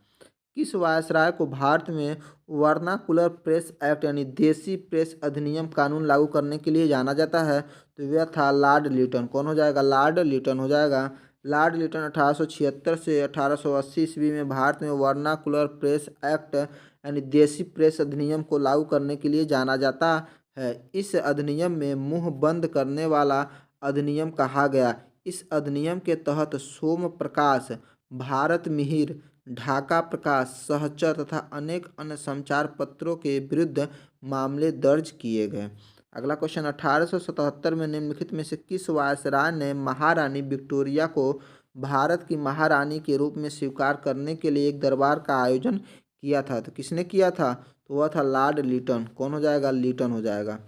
किस वायसराय को भारत में वर्नाकुलर प्रेस एक्ट यानी देसी प्रेस अधिनियम कानून लागू करने के लिए जाना जाता है? तो वह था लॉर्ड लिटन। कौन हो जाएगा? लॉर्ड लिटन हो जाएगा। लॉर्ड लिटन 1876 से 1880 ईस्वी में भारत में वर्नाकुलर प्रेस एक्ट यानी देसी प्रेस अधिनियम को लागू करने के लिए जाना जाता है। इस अधिनियम में मुंह बंद करने वाला अधिनियम कहा गया। इस अधिनियम के तहत सोम प्रकाश, भारत मिहिर, ढाका प्रकाश, सहचर तथा अनेक अन्य समाचार पत्रों के विरुद्ध मामले दर्ज किए गए। अगला क्वेश्चन, 1877 में निम्नलिखित में से किस वायसराय ने महारानी विक्टोरिया को भारत की महारानी के रूप में स्वीकार करने के लिए एक दरबार का आयोजन किया था? तो किसने किया था? तो वह था लॉर्ड लिटन। कौन हो जाएगा? लिटन हो जाएगा।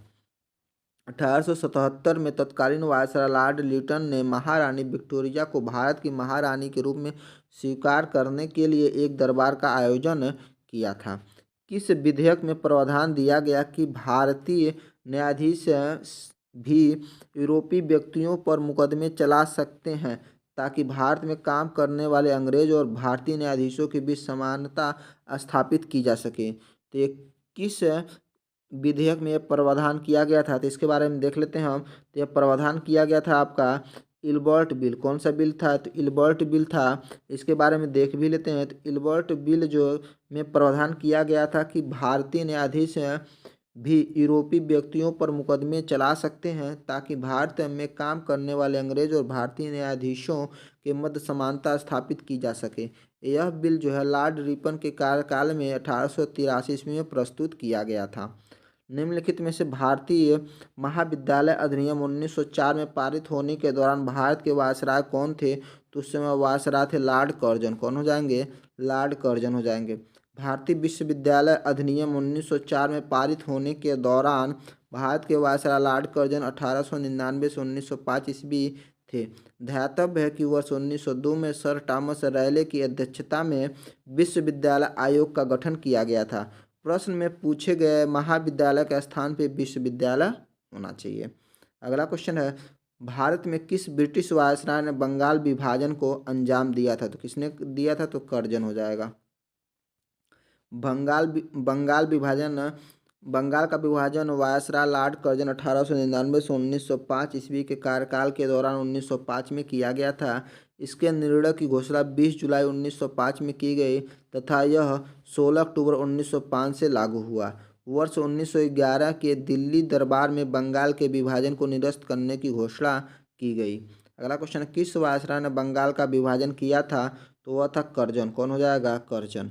1877 में तत्कालीन वायसराय लॉर्ड लिटन ने महारानी विक्टोरिया को भारत की महारानी के रूप में स्वीकार करने के लिए एक दरबार का आयोजन किया था। किस विधेयक में प्रावधान दिया गया कि भारतीय न्यायाधीश भी यूरोपीय व्यक्तियों पर मुकदमे चला सकते हैं, ताकि भारत में काम करने वाले अंग्रेज और भारतीय न्यायाधीशों के बीच समानता स्थापित की जा सके? तो ये किस विधेयक में यह प्रावधान किया गया था? तो इसके बारे में देख लेते हैं हम। तो यह प्रावधान किया गया था आपका इल्बर्ट बिल। कौन सा बिल था? तो इल्बर्ट बिल था। इसके बारे में देख भी लेते हैं। तो इल्बर्ट बिल जो में प्रावधान किया गया था कि भारतीय न्यायाधीश भी यूरोपीय व्यक्तियों पर मुकदमे चला सकते हैं, ताकि भारत में काम करने वाले अंग्रेज और भारतीय न्यायाधीशों के मध्य समानता स्थापित की जा सके। यह बिल जो है लॉर्ड रिपन के कार्यकाल में 1883 ईस्वी में प्रस्तुत किया गया था। निम्नलिखित में से भारतीय महाविद्यालय अधिनियम 1904 में पारित होने के दौरान भारत के वायसराय कौन थे? तो उस समय वायसराय थे लॉर्ड कर्जन। कौन हो जाएंगे? लॉर्ड कर्जन हो जाएंगे। भारतीय विश्वविद्यालय अधिनियम 1904 में पारित होने के दौरान भारत के वायसराय लॉर्ड कर्जन 1899 से 1905 ईस्वी थे। ध्यातव्य है कि वर्ष 1902 में सर टॉमस रैले की अध्यक्षता में विश्वविद्यालय आयोग का गठन किया गया था। प्रश्न में पूछे गए महाविद्यालय के स्थान पे विश्वविद्यालय होना चाहिए। अगला क्वेश्चन है, भारत में किस ब्रिटिश वायसराय ने बंगाल विभाजन को अंजाम दिया था? तो किसने दिया था? तो कर्जन हो जाएगा। बंगाल का विभाजन वायसराय लॉर्ड कर्जन 1899 से 1905 ईस्वी के कार्यकाल के दौरान 1905 में किया गया था। इसके निर्णय की घोषणा 20 जुलाई 1905 में की गई तथा यह 16 अक्टूबर 1905 से लागू हुआ। वर्ष 1911 के दिल्ली दरबार में बंगाल के विभाजन को निरस्त करने की घोषणा की गई। अगला क्वेश्चन, किस वायसराय ने बंगाल का विभाजन किया था? तो वह था कर्जन। कौन हो जाएगा? कर्जन।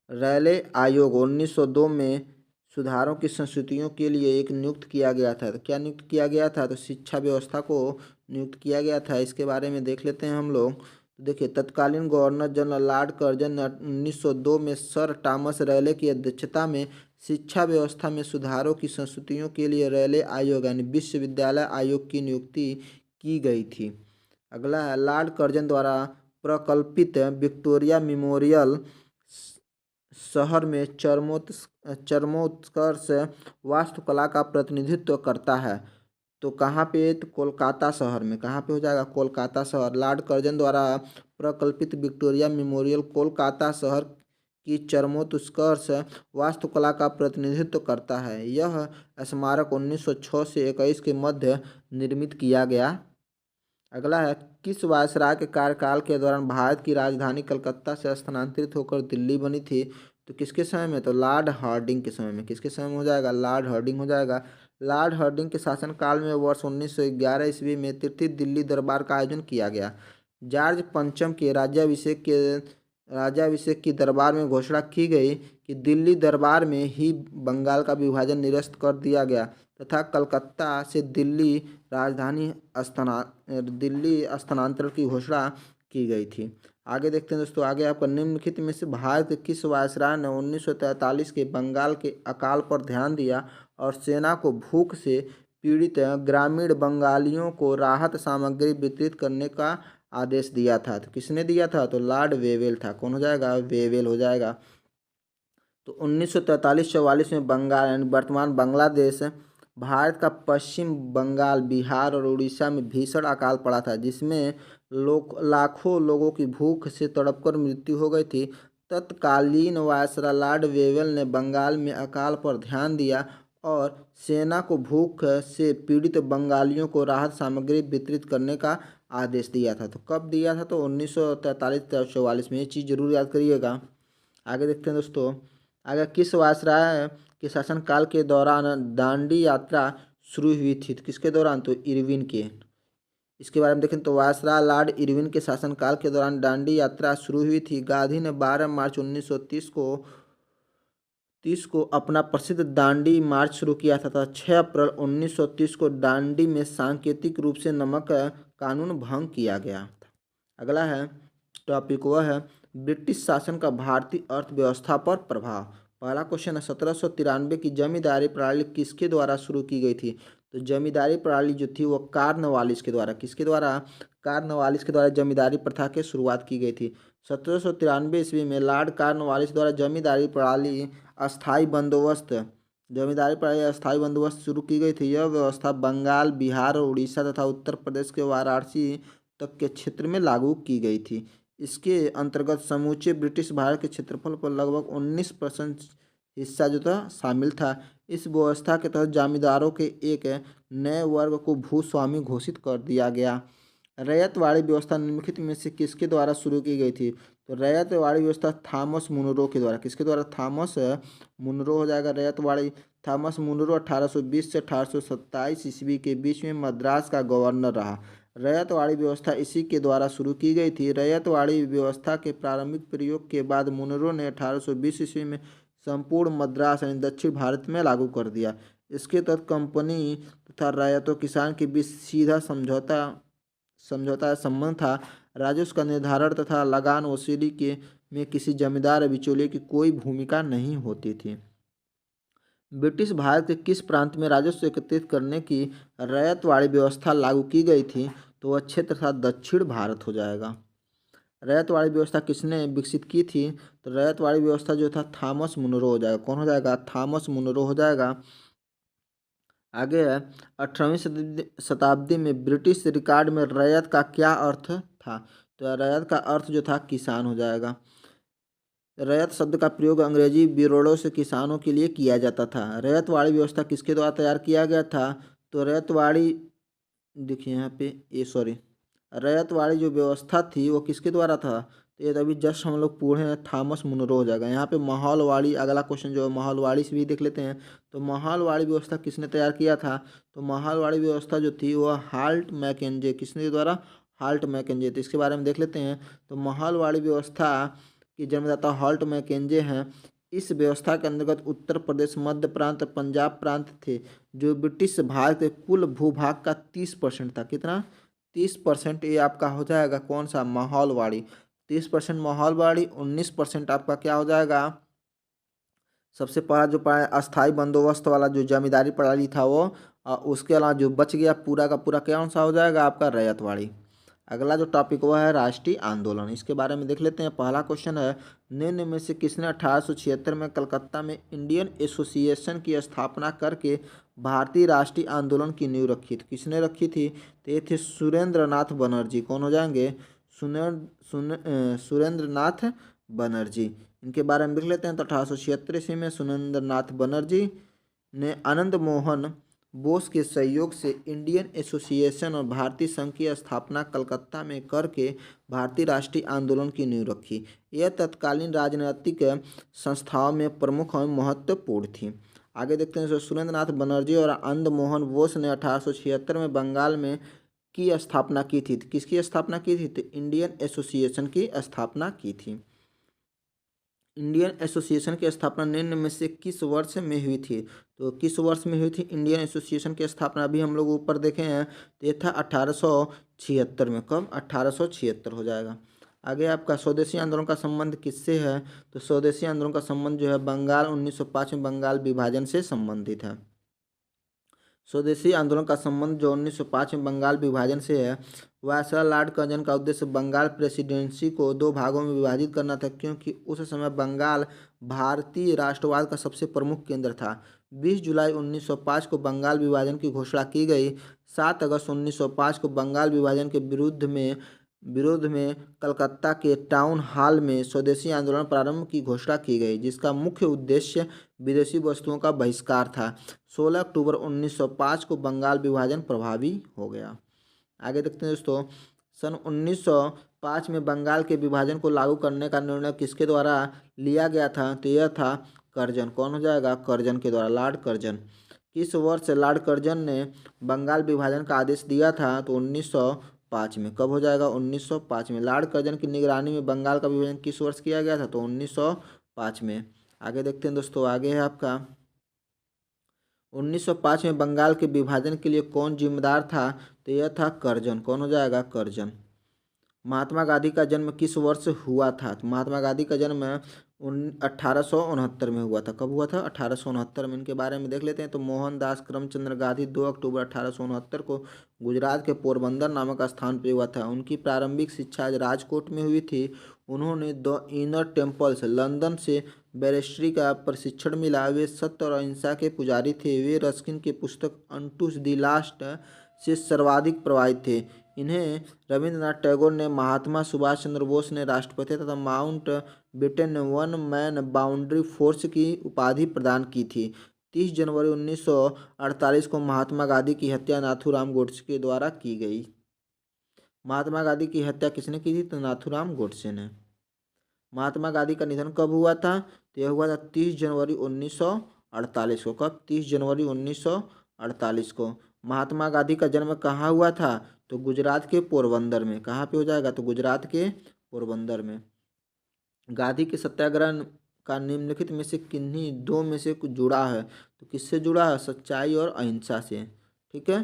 रैले आयोग 1902 में सुधारों की संस्तुतियों के लिए एक नियुक्त किया गया था। तो क्या नियुक्त किया गया था? तो शिक्षा व्यवस्था को नियुक्त किया गया था। इसके बारे में देख लेते हैं हम लोग। तो देखिए, तत्कालीन गवर्नर जनरल लॉर्ड कर्जन ने 1902 में सर टॉमस रैले की अध्यक्षता में शिक्षा व्यवस्था में सुधारों की संस्तुतियों के लिए रैले आयोग यानी विश्वविद्यालय आयोग की नियुक्ति की गई थी। अगला है, लॉर्ड कर्जन द्वारा प्रकल्पित विक्टोरिया मेमोरियल शहर में चरमोत्कर्ष वास्तुकला का प्रतिनिधित्व करता है। तो कहाँ पे? तो कोलकाता शहर में। कहाँ पे हो जाएगा? कोलकाता शहर। लॉर्ड कर्जन द्वारा प्रकल्पित विक्टोरिया मेमोरियल कोलकाता शहर की चरमोत्कर्ष वास्तुकला का प्रतिनिधित्व करता है। यह स्मारक 1906 से 21 के मध्य निर्मित किया गया। अगला है, किस वायसराय के कार्यकाल के दौरान भारत की राजधानी कलकत्ता से स्थानांतरित होकर दिल्ली बनी थी? तो किसके समय में? तो लॉर्ड हार्डिंग के समय में। किसके समय में हो जाएगा? लॉर्ड हार्डिंग हो जाएगा। लॉर्ड हार्डिंग के शासनकाल में वर्ष 1911 ईस्वी में तृतीय दिल्ली दरबार का आयोजन किया गया। जॉर्ज पंचम के राज्याभिषेक की दरबार में घोषणा की गई कि दिल्ली दरबार में ही बंगाल का विभाजन निरस्त कर दिया गया तथा कलकत्ता से दिल्ली स्थानांतरण की घोषणा की गई थी। आगे देखते हैं दोस्तों। आगे आपका, निम्नलिखित में से भारत के किस वायसराय ने 1943 के बंगाल के अकाल पर ध्यान दिया और सेना को भूख से पीड़ित ग्रामीण बंगालियों को राहत सामग्री वितरित करने का आदेश दिया था? तो किसने दिया था? तो लॉर्ड वेवेल था। कौन हो जाएगा? वेवेल हो जाएगा। तो 1943-44 में बंगाल यानी वर्तमान बांग्लादेश, भारत का पश्चिम बंगाल, बिहार और उड़ीसा में भीषण अकाल पड़ा था जिसमें लाखों लोगों की भूख से तड़पकर मृत्यु हो गई थी। तत्कालीन वायसराय लॉर्ड वेवेल ने बंगाल में अकाल पर ध्यान दिया और सेना को भूख से पीड़ित बंगालियों को राहत सामग्री वितरित करने का आदेश दिया था। तो कब दिया था? तो 1943-44 में। ये चीज़ जरूर याद करिएगा। आगे देखते हैं दोस्तों। आगे, किस वायसराय के शासनकाल के दौरान दांडी यात्रा शुरू हुई थी? तो किसके दौरान? तो इरविन के। इसके बारे में देखें तो वायसराय लॉर्ड इरविन के शासनकाल के दौरान दांडी यात्रा शुरू हुई थी। गांधी ने 12 मार्च 1930 को अपना प्रसिद्ध दांडी मार्च शुरू किया था तथा 6 अप्रैल 1930 को दांडी में सांकेतिक रूप से नमक कानून भंग किया गया था। अगला है टॉपिक, वह है ब्रिटिश शासन का भारतीय अर्थव्यवस्था पर प्रभाव। पहला क्वेश्चन है, 1793 की जमींदारी प्रणाली किसके द्वारा शुरू की गई थी? तो जमींदारी प्रणाली जो थी वो कार्नवालिस के द्वारा, किसके द्वारा? कार्नवालिस के द्वारा जमींदारी प्रथा की शुरुआत की गई थी। 1793 ईस्वी में लॉर्ड कार्नवालिस द्वारा जमींदारी प्रणाली अस्थायी बंदोबस्त शुरू की गई थी। यह व्यवस्था बंगाल, बिहार और उड़ीसा तथा उत्तर प्रदेश के वाराणसी तक के क्षेत्र में लागू की गई थी। इसके अंतर्गत समूचे ब्रिटिश भारत के क्षेत्रफल पर लगभग 19% हिस्सा जो था शामिल था। इस व्यवस्था के तहत जमींदारों के एक नए वर्ग को भूस्वामी घोषित कर दिया गया। रैयतवाड़ी व्यवस्था निम्नलिखित में से किसके द्वारा शुरू की गई थी? तो रैयतवाड़ी व्यवस्था थॉमस मुनरो के द्वारा। किसके द्वारा? थॉमस मुनरो हो जाएगा रैयतवाड़ी। थॉमस मुनरो 1820 से 1827 ईस्वी के बीच में मद्रास का गवर्नर रहा। रैयतवाड़ी व्यवस्था इसी के द्वारा शुरू की गई थी। रैयतवाड़ी व्यवस्था के प्रारंभिक प्रयोग के बाद मुनरो ने 1820 ईस्वी में संपूर्ण मद्रास यानी दक्षिण भारत में लागू कर दिया। इसके तहत कंपनी तथा रैयतों किसान के बीच सीधा समझौता समझौता या संबंध था। राजस्व का निर्धारण तथा लगान वसूली के में किसी जमींदार या बिचौलिए की कोई भूमिका नहीं होती थी। ब्रिटिश भारत के किस प्रांत में राजस्व एकत्रित करने की रैयतवाड़ी व्यवस्था लागू की गई थी? तो वह क्षेत्र था दक्षिण भारत हो जाएगा। रैयतवाड़ी व्यवस्था किसने विकसित की थी? तो रैयतवाड़ी व्यवस्था जो था थॉमस मुनरो हो जाएगा। कौन हो जाएगा? थॉमस मुनरो हो जाएगा। आगे है 18वीं शताब्दी में ब्रिटिश रिकॉर्ड में रैयत का क्या अर्थ था? तो रैयत का अर्थ जो था किसान हो जाएगा। रैयत शब्द का प्रयोग अंग्रेजी बिरोड़ों से किसानों के लिए किया जाता था। रैयतवाड़ी व्यवस्था किसके द्वारा तैयार किया गया था? तो रैयतवाड़ी, देखिए यहाँ पे ये सॉरी, रैयतवाड़ी जो व्यवस्था थी वो किसके द्वारा था? तो ये अभी जस्ट हम लोग पढ़े हैं, थॉमस मुनरो हो जाएगा। यहाँ पे माहौलवाड़ी, अगला क्वेश्चन जो है माहौलवाड़ी से भी देख लेते हैं। तो माहौलवाड़ी व्यवस्था किसने तैयार किया था? तो माहौलवाड़ी व्यवस्था जो थी वह हाल्ट मैकेंजे, किसने द्वारा? हाल्ट मैकेंजे। तो इसके बारे में देख लेते हैं। तो माहौलवाड़ी व्यवस्था की जन्मदाता हाल्ट मैकेंजे हैं। इस व्यवस्था के अंतर्गत उत्तर प्रदेश, मध्य प्रांत और पंजाब प्रांत थे, जो ब्रिटिश भारत के कुल भूभाग का 30% था। कितना? 30%। ये आपका हो जाएगा कौन सा? माहौलवाड़ी। 30% माहौलवाड़ी, 19% आपका क्या हो जाएगा? सबसे पहला जो अस्थाई बंदोबस्त वाला जो जमींदारी प्रणाली था वो, उसके अलावा जो बच गया पूरा का पूरा कौन सा हो जाएगा? आपका रैयतवाड़ी। अगला जो टॉपिक हुआ है राष्ट्रीय आंदोलन, इसके बारे में देख लेते हैं। पहला क्वेश्चन है, निम्न में से किसने 1876 में कलकत्ता में इंडियन एसोसिएशन की स्थापना करके भारतीय राष्ट्रीय आंदोलन की नींव रखी थी? किसने रखी थी? तो ये थे सुरेंद्र नाथ बनर्जी। कौन हो जाएंगे? सुरेंद्र नाथ बनर्जी। इनके बारे में देख लेते हैं। तो 1876 ईस्वी में सुरेंद्र नाथ बनर्जी ने आनंद मोहन बोस के सहयोग से इंडियन एसोसिएशन और भारतीय संघ की स्थापना कलकत्ता में करके भारतीय राष्ट्रीय आंदोलन की नींव रखी। यह तत्कालीन राजनीतिक संस्थाओं में प्रमुख और महत्वपूर्ण थी। आगे देखते हैं। सुरेंद्र नाथ बनर्जी और आनंद मोहन बोस ने 1876 में बंगाल में की स्थापना की थी। किसकी स्थापना की थी? तो इंडियन एसोसिएशन की स्थापना की थी। इंडियन एसोसिएशन की स्थापना निम्न में से किस वर्ष में हुई थी? तो किस वर्ष में हुई थी इंडियन एसोसिएशन की स्थापना? अभी हम लोग ऊपर देखे हैं, तो ये था 1876 में। कब? 1876 हो जाएगा। आगे आपका स्वदेशी आंदोलन का संबंध किससे है? तो स्वदेशी आंदोलन का संबंध जो है बंगाल 1905 में बंगाल विभाजन से संबंधित है। स्वदेशी आंदोलन का संबंध जो 1905 में बंगाल विभाजन से है। वायसराय लॉर्ड कर्जन का उद्देश्य बंगाल प्रेसिडेंसी को 2 भागों में विभाजित करना था, क्योंकि उस समय बंगाल भारतीय राष्ट्रवाद का सबसे प्रमुख केंद्र था। 20 जुलाई 1905 को बंगाल विभाजन की घोषणा की गई। 7 अगस्त 1905 को बंगाल विभाजन के विरोध में कलकत्ता के टाउन हॉल में स्वदेशी आंदोलन प्रारंभ की घोषणा की गई, जिसका मुख्य उद्देश्य विदेशी वस्तुओं का बहिष्कार था। 16 अक्टूबर 1905 को बंगाल विभाजन प्रभावी हो गया। आगे देखते हैं दोस्तों। सन 1905 में बंगाल के विभाजन को लागू करने का निर्णय किसके द्वारा लिया गया था? तो यह था कर्जन। कौन हो जाएगा? कर्जन के द्वारा, लॉर्ड कर्जन। किस वर्ष लॉर्ड कर्जन ने बंगाल विभाजन का आदेश दिया था? तो 1905 में। कब हो जाएगा? 1905 में। लॉर्ड कर्जन की निगरानी में बंगाल का विभाजन किस वर्ष किया गया था? तो 1905 में। आगे देखते हैं दोस्तों। आगे है आपका 1905 में बंगाल के विभाजन के लिए कौन जिम्मेदार था? तो यह था कर्जन। कौन हो जाएगा? कर्जन। महात्मा गांधी का जन्म किस वर्ष हुआ था? तो महात्मा गांधी का जन्म 1869 में हुआ था। कब हुआ था? 1869 में। इनके बारे में देख लेते हैं। तो मोहनदास करमचंद गांधी 2 अक्टूबर 1869 को गुजरात के पोरबंदर नामक स्थान पर हुआ था। उनकी प्रारंभिक शिक्षा राजकोट में हुई थी। उन्होंने द इनर टेम्पल्स लंदन से बैरिस्ट्री का प्रशिक्षण मिला। वे सत्य और अहिंसा के पुजारी थे। वे रस्किन की पुस्तक अनटू द लास्ट से सर्वाधिक प्रभावित थे। इन्हें रविंद्रनाथ टैगोर ने, महात्मा सुभाष चंद्र बोस ने राष्ट्रपति तथा माउंट बेटन ने वन मैन बाउंड्री फोर्स की उपाधि प्रदान की थी। 30 जनवरी 1948 को महात्मा गांधी की हत्या नाथूराम गोडसे के द्वारा की गई। महात्मा गांधी की हत्या किसने की थी? तो नाथूराम गोडसे ने। महात्मा गांधी का निधन कब हुआ था? तो यह हुआ था 30 जनवरी 1948 को। कब? 30 जनवरी 1948 को। महात्मा गांधी का जन्म कहाँ हुआ था? तो गुजरात के पोरबंदर में। कहाँ पे हो जाएगा? तो गुजरात के पोरबंदर में। गांधी के सत्याग्रह का निम्नलिखित में से किन्हीं दो में से कुछ जुड़ा है, तो किससे जुड़ा है? सच्चाई और अहिंसा से। ठीक है,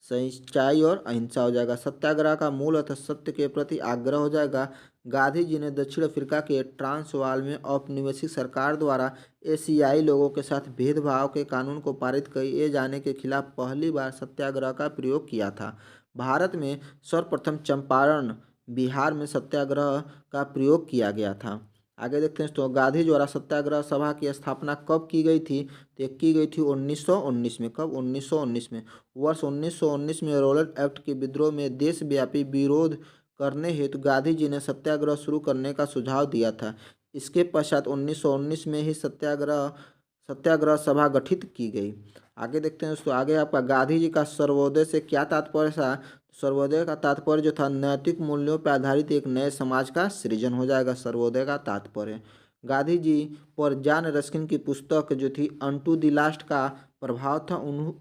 सच्चाई और अहिंसा हो जाएगा। सत्याग्रह का मूल अर्थ सत्य के प्रति आग्रह हो जाएगा। गांधी जी ने दक्षिण अफ्रीका के ट्रांसवाल में औपनिवेशिक सरकार द्वारा एशियाई लोगों के साथ भेदभाव के कानून को पारित किए जाने के खिलाफ पहली बार सत्याग्रह का प्रयोग किया था। भारत में सर्वप्रथम चंपारण बिहार में सत्याग्रह का प्रयोग किया गया था। आगे देखते हैं, तो गांधी द्वारा सत्याग्रह सभा की स्थापना कब की गई थी? तो की गई थी 1919 में। कब? 1919 में। वर्ष 1919 में रॉलेट एक्ट के विद्रोह में देशव्यापी विरोध करने हेतु गांधी जी ने सत्याग्रह शुरू करने का सुझाव दिया था। इसके पश्चात 1919 में ही सत्याग्रह सभा गठित की गई। आगे देखते हैं दोस्तों, आगे आपका गांधी जी का सर्वोदय से क्या तात्पर्य था? सर्वोदय का तात्पर्य जो था नैतिक मूल्यों पर आधारित एक नए समाज का सृजन हो जाएगा सर्वोदय का तात्पर्य। गांधी जी पर जॉन रस्किन की पुस्तक जो थी अनटू द लास्ट का प्रभाव था,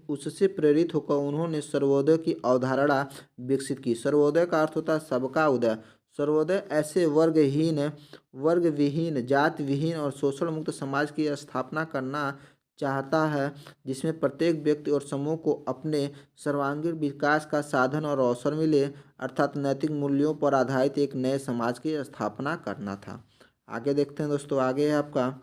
उससे प्रेरित होकर उन्होंने सर्वोदय की अवधारणा विकसित की। सर्वोदय का अर्थ होता है सबका उदय। सर्वोदय ऐसे वर्ग विहीन, जाति विहीन और शोषण मुक्त समाज की स्थापना करना चाहता है, जिसमें प्रत्येक व्यक्ति और समूह को अपने सर्वांगीण विकास का साधन और अवसर मिले, अर्थात नैतिक मूल्यों पर आधारित एक नए समाज की स्थापना करना था। आगे देखते हैं दोस्तों, आगे है आपका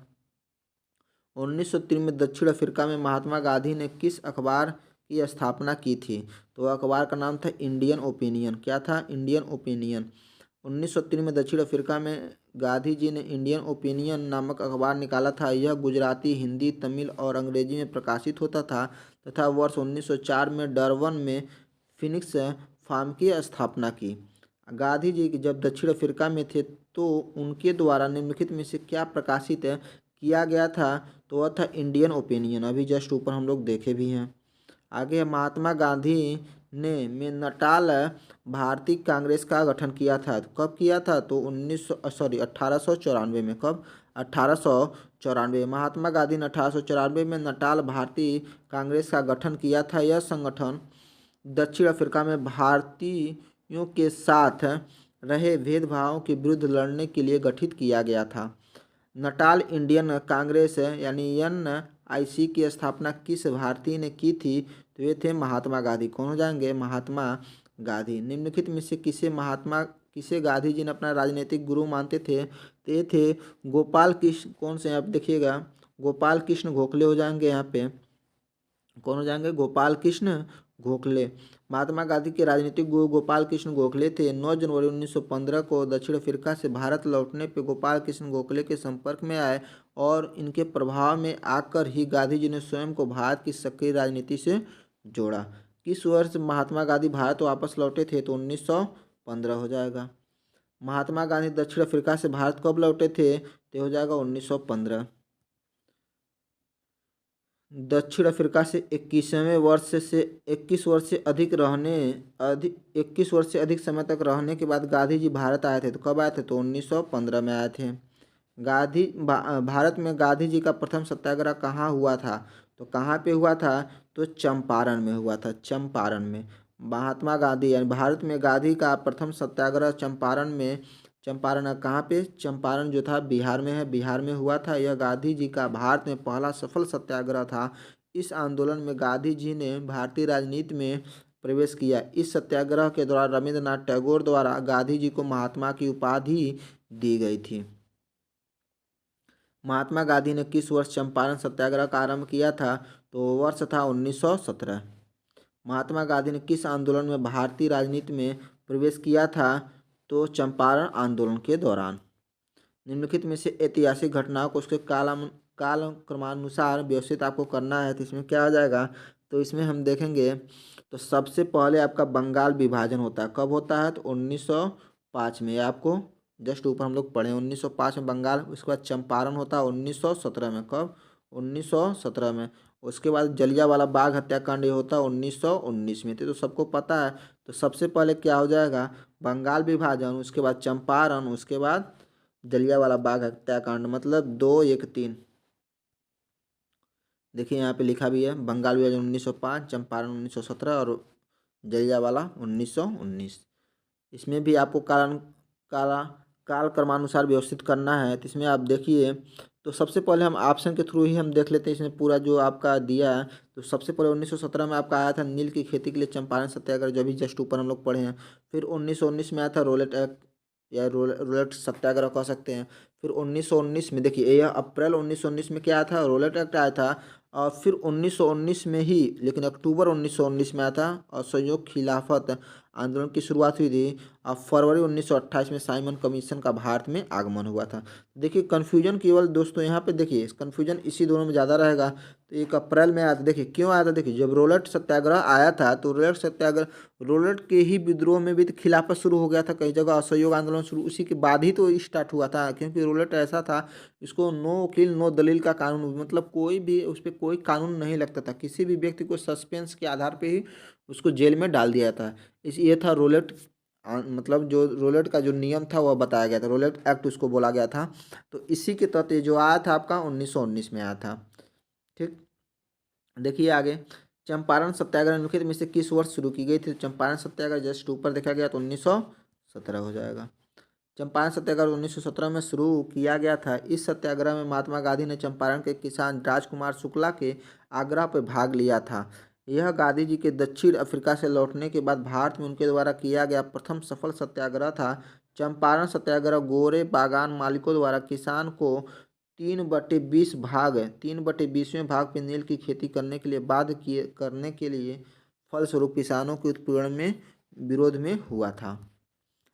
1903 में दक्षिण अफ्रीका में महात्मा गांधी ने किस अखबार की स्थापना की थी? तो अखबार का नाम था इंडियन ओपिनियन। क्या था? Indian opinion. 1903 में दक्षिण अफ्रीका में गांधी जी ने इंडियन ओपिनियन नामक अखबार निकाला था। यह गुजराती, हिंदी, तमिल और अंग्रेजी में प्रकाशित होता था तथा वर्ष 1904 में डरबन में फिनिक्स फार्म की स्थापना की। गांधी जी जब दक्षिण अफ्रीका में थे तो उनके द्वारा निम्नलिखित में से क्या प्रकाशित किया गया था? तो वह था इंडियन ओपिनियन। अभी जस्ट ऊपर हम लोग देखे भी हैं। आगे महात्मा गांधी ने में नटाल भारतीय कांग्रेस का गठन किया था। कब किया था? तो 1894 में। कब? 1894। महात्मा गांधी ने 1894 में नटाल भारतीय कांग्रेस का गठन किया था। यह संगठन दक्षिण अफ्रीका में भारतीयों के साथ रहे भेदभाव के विरुद्ध लड़ने के लिए गठित किया गया था। नटाल इंडियन कांग्रेस यानी NIC की स्थापना किस भारतीय ने की थी? तो ये थे महात्मा गांधी। कौन हो जाएंगे? महात्मा गांधी। निम्नलिखित में से किसे गांधी जी ने अपना राजनीतिक गुरु मानते थे? तो ये थे गोपाल कृष्ण। कौन से? आप देखिएगा, गोपाल कृष्ण गोखले हो जाएंगे यहाँ पे। कौन हो जाएंगे? गोपाल कृष्ण गोखले। महात्मा गांधी के राजनीतिक गुरु गोपाल कृष्ण गोखले थे। 9 जनवरी 1915 को दक्षिण अफ्रीका से भारत लौटने पर गोपाल कृष्ण गोखले के संपर्क में आए और इनके प्रभाव में आकर ही गांधी जी ने स्वयं को भारत की सक्रिय राजनीति से जोड़ा। किस वर्ष महात्मा गांधी भारत वापस लौटे थे? तो 1915 हो जाएगा। महात्मा गांधी दक्षिण अफ्रीका से भारत कब लौटे थे? तो हो जाएगा 1915। दक्षिण अफ्रीका से 21 वर्ष से अधिक समय तक रहने के बाद गांधी जी भारत आए थे। तो कब आए थे? तो 1915 में आए थे। भारत में गांधी जी का प्रथम सत्याग्रह कहाँ हुआ था? तो कहाँ पे हुआ था? तो चंपारण में हुआ था। चंपारण में महात्मा गांधी यानी भारत में गांधी का प्रथम सत्याग्रह चंपारण कहाँ पे? चंपारण जो था बिहार में है, बिहार में हुआ था। यह गांधी जी का भारत में पहला सफल सत्याग्रह था। इस आंदोलन में गांधी जी ने भारतीय राजनीति में प्रवेश किया। इस सत्याग्रह के दौरान रविंद्रनाथ टैगोर द्वारा गांधी जी को महात्मा की उपाधि दी गई थी। महात्मा गांधी ने किस वर्ष चंपारण सत्याग्रह का आरंभ किया था? तो वर्ष था 1917। महात्मा गांधी ने किस आंदोलन में भारतीय राजनीति में प्रवेश किया था? तो चंपारण आंदोलन के दौरान। निम्नलिखित में से ऐतिहासिक घटनाओं को उसके काल क्रमानुसार व्यवस्थित आपको करना है। तो इसमें क्या आ जाएगा? तो इसमें हम देखेंगे तो सबसे पहले आपका बंगाल विभाजन होता है। कब होता है? तो 1905 में। आपको जस्ट ऊपर हम लोग पढ़े 1905 में बंगाल। उसके बाद चंपारण होता है 1917 में। कब? 1917 में। उसके बाद जलियांवाला बाग हत्याकांड ये होता है 1919 में। तो सबको पता है। तो सबसे पहले क्या हो जाएगा? बंगाल विभाजन, उसके बाद चंपारण, उसके बाद जलियांवाला बाग हत्याकांड, मतलब 2-1-3। देखिए यहाँ पे लिखा भी है, बंगाल विभाजन 1905, चंपारण 1917 और जलियांवाला 1919। इसमें भी आपको काल क्रमानुसार व्यवस्थित करना है। तो इसमें आप देखिए तो सबसे पहले हम ऑप्शन के थ्रू ही हम देख लेते हैं इसमें पूरा जो आपका दिया है। तो सबसे पहले 1917 में आपका आया था नील की खेती के लिए चंपारण सत्याग्रह, जो भी जस्ट ऊपर हम लोग पढ़े हैं। फिर 1919 में आया था रोलेट एक्ट या रोलेट सत्याग्रह कह सकते हैं। फिर 1919 में देखिए, यह अप्रैल 1919 में क्या आया था, रोलेट एक्ट आया था। और फिर 1919 में ही, लेकिन अक्टूबर 1919 में आया था असहयोग खिलाफत आंदोलन की शुरुआत हुई थी। और फरवरी 1928 में साइमन कमीशन का भारत में आगमन हुआ था। देखिए कन्फ्यूजन केवल दोस्तों यहाँ पे देखिए कन्फ्यूजन इसी दोनों में ज़्यादा रहेगा। तो 1 अप्रैल में आया था, देखिए क्यों आया था, देखिए जब रोलेट सत्याग्रह आया था तो रोलेट सत्याग्रह, रोलेट के ही विद्रोह में भी तो खिलाफत शुरू हो गया था, कई जगह असहयोग आंदोलन शुरू उसी के बाद ही तो स्टार्ट हुआ था। क्योंकि रोलेट ऐसा था, इसको नो वकील नो दलील का कानून, मतलब कोई भी उस पर कोई कानून नहीं लगता था, किसी भी व्यक्ति को सस्पेंस के आधार पर ही उसको जेल में डाल दिया था। इस ये था रोलेट, मतलब जो रोलेट का जो नियम था वह बताया गया था, रोलेट एक्ट उसको बोला गया था। तो इसी के तहत ये जो आया था आपका 1919 में आया था। ठीक, देखिए आगे, चंपारण सत्याग्रह निम्नलिखित में से किस वर्ष शुरू की गई थी। चंपारण सत्याग्रह जस्ट ऊपर देखा गया तो 1917 हो जाएगा। चंपारण सत्याग्रह 1917 में शुरू किया गया था। इस सत्याग्रह में महात्मा गांधी ने चंपारण के किसान राजकुमार शुक्ला के आग्रह पर भाग लिया था। यह गांधी जी के दक्षिण अफ्रीका से लौटने के बाद भारत में उनके द्वारा किया गया प्रथम सफल सत्याग्रह था। चंपारण सत्याग्रह गोरे बागान मालिकों द्वारा किसान को 3/20 भाग पे नील की खेती करने के लिए बाध्य किए करने के लिए फलस्वरूप किसानों के उत्पीड़न में विरोध में हुआ था।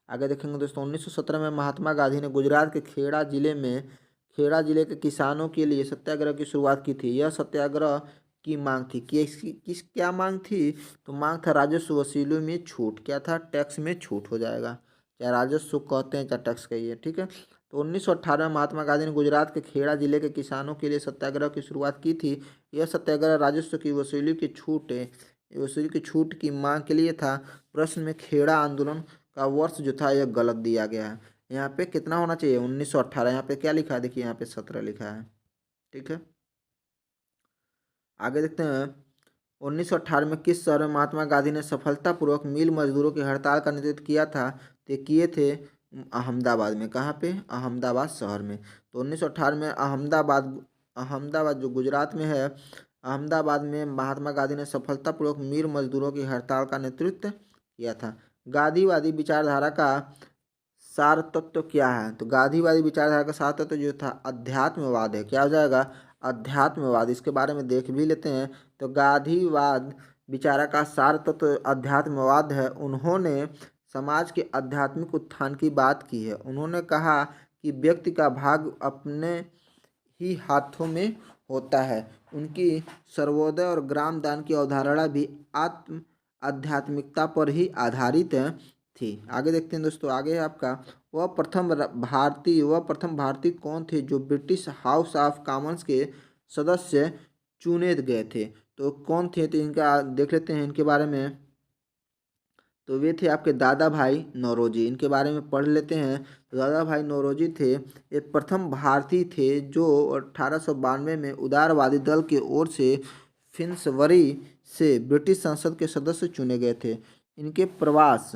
आगे देखेंगे दोस्तों, 1917 में महात्मा गांधी ने गुजरात के खेड़ा जिले के किसानों के लिए सत्याग्रह की शुरुआत की थी। यह सत्याग्रह की मांग थी कि क्या मांग थी, तो मांग था राजस्व वसूली में छूट, क्या था, टैक्स में छूट हो जाएगा, चाहे राजस्व कहते हैं चाहे टैक्स कहिए। ठीक है, तो 1918 में महात्मा गांधी ने गुजरात के खेड़ा जिले के किसानों के लिए सत्याग्रह की शुरुआत की थी। यह सत्याग्रह राजस्व की वसूली की छूट की मांग के लिए था। प्रश्न में खेड़ा आंदोलन का वर्ष जो था यह गलत दिया गया है। यहाँ पे कितना होना चाहिए, 1918, यहाँ पे क्या लिखा है, देखिए यहाँ पे 17 लिखा है। ठीक है, आगे देखते हैं, 1918 में किस शहर में महात्मा गांधी ने सफलतापूर्वक मिल मजदूरों की हड़ताल का नेतृत्व किया था, तो किए थे अहमदाबाद में। कहाँ पे, अहमदाबाद शहर में। तो 1918 में अहमदाबाद जो गुजरात में है, अहमदाबाद में महात्मा गांधी ने सफलतापूर्वक मिल मजदूरों की हड़ताल का नेतृत्व किया था। गांधीवादी विचारधारा का सार तत्व क्या है, तो गांधीवादी विचारधारा का सार तत्व जो था अध्यात्मवाद है। क्या हो जाएगा, अध्यात्मवाद। इसके बारे में देख भी लेते हैं। तो गांधीवाद विचारा का सार तत्व अध्यात्मवाद है। उन्होंने समाज के आध्यात्मिक उत्थान की बात की है। उन्होंने कहा कि व्यक्ति का भाग अपने ही हाथों में होता है। उनकी सर्वोदय और ग्राम दान की अवधारणा भी आत्म आध्यात्मिकता पर ही आधारित थी। आगे देखते हैं दोस्तों, आगे है आपका, वह प्रथम भारतीय कौन थे जो ब्रिटिश हाउस ऑफ कॉमन्स के सदस्य चुने गए थे। तो कौन थे, तो इनका देख लेते हैं इनके बारे में। तो वे थे आपके दादा भाई नौरोजी, इनके बारे में पढ़ लेते हैं। तो दादा भाई नौरोजी थे, ये प्रथम भारतीय थे जो 1892 में उदारवादी दल की ओर से फिन्सबरी से ब्रिटिश संसद के सदस्य चुने गए थे। इनके प्रवास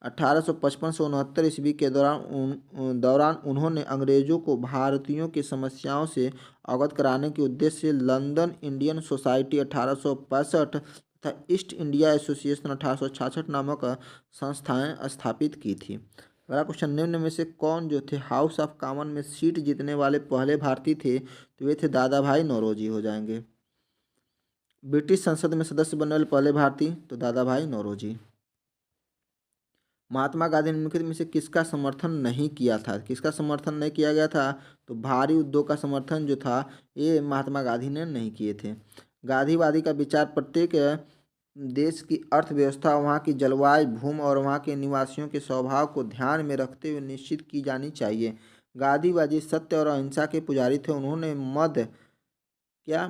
1855 से 69 ईस्वी के दौरान उन्होंने अंग्रेजों को भारतीयों की समस्याओं से अवगत कराने के उद्देश्य से लंदन इंडियन सोसाइटी 1865 तथा ईस्ट इंडिया एसोसिएशन 1866 नामक संस्थाएं स्थापित की थी। अगला क्वेश्चन, निम्न में से कौन जो थे हाउस ऑफ कॉमन में सीट जीतने वाले पहले भारतीय थे, तो वे थे दादा भाई नौरोजी हो जाएंगे। ब्रिटिश संसद में सदस्य बनने वाले पहले भारतीय, तो दादा भाई नौरोजी। महात्मा गांधी ने निम्नलिखित में से किसका समर्थन नहीं किया था, किसका समर्थन नहीं किया गया था, तो भारी उद्योग का समर्थन जो था ये महात्मा गांधी ने नहीं किए थे। गांधीवादी का विचार प्रत्येक देश की अर्थव्यवस्था, वहाँ की जलवायु, भूमि और वहाँ के निवासियों के स्वभाव को ध्यान में रखते हुए निश्चित की जानी चाहिए। गांधीवादी सत्य और अहिंसा के पुजारी थे। उन्होंने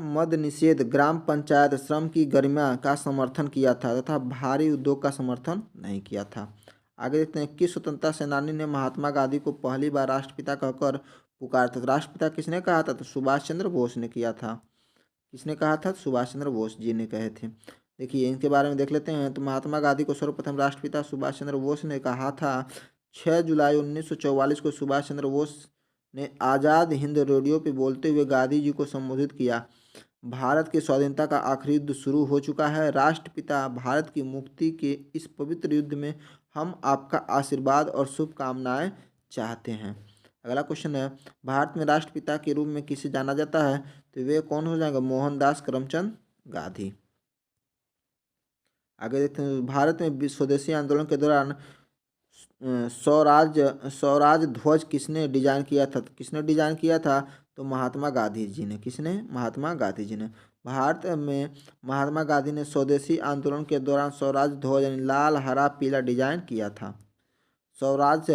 मद निषेध, ग्राम पंचायत, श्रम की गरिमा का समर्थन किया था तथा भारी उद्योग का समर्थन नहीं किया था। आगे देखते हैं, किस स्वतंत्रता सेनानी ने महात्मा गांधी को पहली बार राष्ट्रपिता कहकर पुकारा था। राष्ट्रपिता किसने कहा था, तो सुभाष चंद्र बोस ने किया था। किसने कहा था, सुभाष चंद्र बोस जी ने कहे थे। देखिए इनके बारे में देख लेते हैं। तो महात्मा गांधी को सर्वप्रथम राष्ट्रपिता सुभाष चंद्र बोस ने कहा था। 6 जुलाई 1944 को सुभाष चंद्र बोस ने आज़ाद हिंद रेडियो पे बोलते हुए गांधी जी को संबोधित किया। भारत की स्वाधीनता का आखिरी युद्ध शुरू हो चुका है। राष्ट्रपिता भारत की मुक्ति के इस पवित्र युद्ध में हम आपका आशीर्वाद और शुभकामनाएं चाहते हैं। अगला क्वेश्चन है, भारत में राष्ट्रपिता के रूप में किसे जाना जाता है? तो वे कौन हो जाएंगे? मोहनदास करमचंद गांधी। आगे देखते हैं, भारत में स्वदेशी आंदोलन के दौरान स्वराज स्वराज ध्वज किसने डिजाइन किया था? तो किसने डिजाइन किया था? तो महात्मा गांधी जी ने। किसने? महात्मा गांधी जी ने। भारत में महात्मा गांधी ने स्वदेशी आंदोलन के दौरान स्वराज ध्वज यानी लाल हरा पीला डिजाइन किया था। स्वराज,